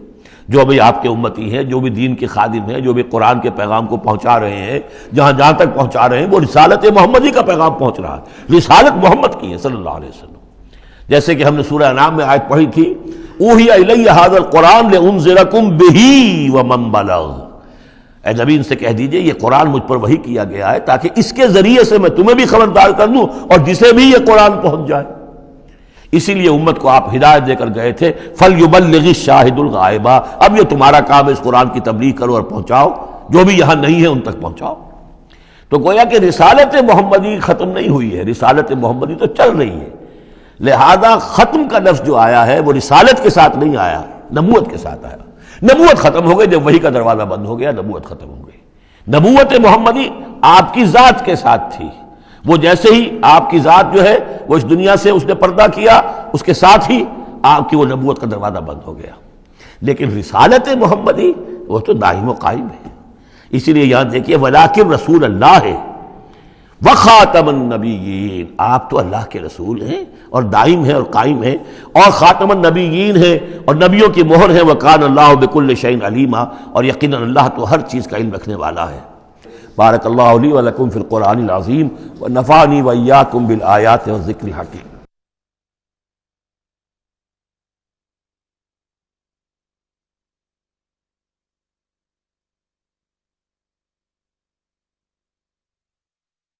جو بھی آپ کے امتی ہیں، جو بھی دین کے خادم ہیں، جو بھی قرآن کے پیغام کو پہنچا رہے ہیں، جہاں تک پہنچا رہے ہیں وہ رسالت محمدی کا پیغام پہنچ رہا ہے. رسالت محمد کی ہے صلی اللہ علیہ وسلم. جیسے کہ ہم نے سورہ انعام میں آیت پڑھی تھی، اوحی الی ھذا القرآن لانذرکم بہ ومن بلغ، اے نبی ان سے کہہ دیجئے یہ قرآن مجھ پر وحی کیا گیا ہے تاکہ اس کے ذریعے سے میں تمہیں بھی خبردار کر دوں اور جسے بھی یہ قرآن پہنچ جائے. اسی لیے امت کو آپ ہدایت دے کر گئے تھے، فَلْيُبَلِّغِ الشَّاهِدُ الْغَائِبَ، اب یہ تمہارا کام ہے اس قرآن کی تبلیغ کرو اور پہنچاؤ، جو بھی یہاں نہیں ہے ان تک پہنچاؤ. تو گویا کہ رسالت محمدی ختم نہیں ہوئی ہے، رسالت محمدی تو چل رہی ہے. لہذا ختم کا لفظ جو آیا ہے وہ رسالت کے ساتھ نہیں آیا، نبوت کے ساتھ آیا. نبوت ختم ہو گئی جب وحی کا دروازہ بند ہو گیا، نبوت ختم ہو گئی. نبوت محمدی آپ کی ذات کے ساتھ تھی، وہ جیسے ہی آپ کی ذات جو ہے وہ اس دنیا سے اس نے پردہ کیا، اس کے ساتھ ہی آپ کی وہ نبوت کا دروازہ بند ہو گیا. لیکن رسالت محمدی وہ تو دائم و قائم ہے. اسی لیے یہاں دیکھیے ولیکن رسول اللہ ہے وخاتم النبیین، آپ تو اللہ کے رسول ہیں اور دائم ہیں اور قائم ہیں، اور خاتم النبیین ہیں اور نبیوں کی مہر ہیں. وکان اللہ بکل شیء علیما، اور یقیناً اللہ تو ہر چیز کا علم رکھنے والا ہے. بارک اللہ لی ولکم فی القرآن العظیم ونفعنی وإیاکم بالآیات والذکر الحکیم.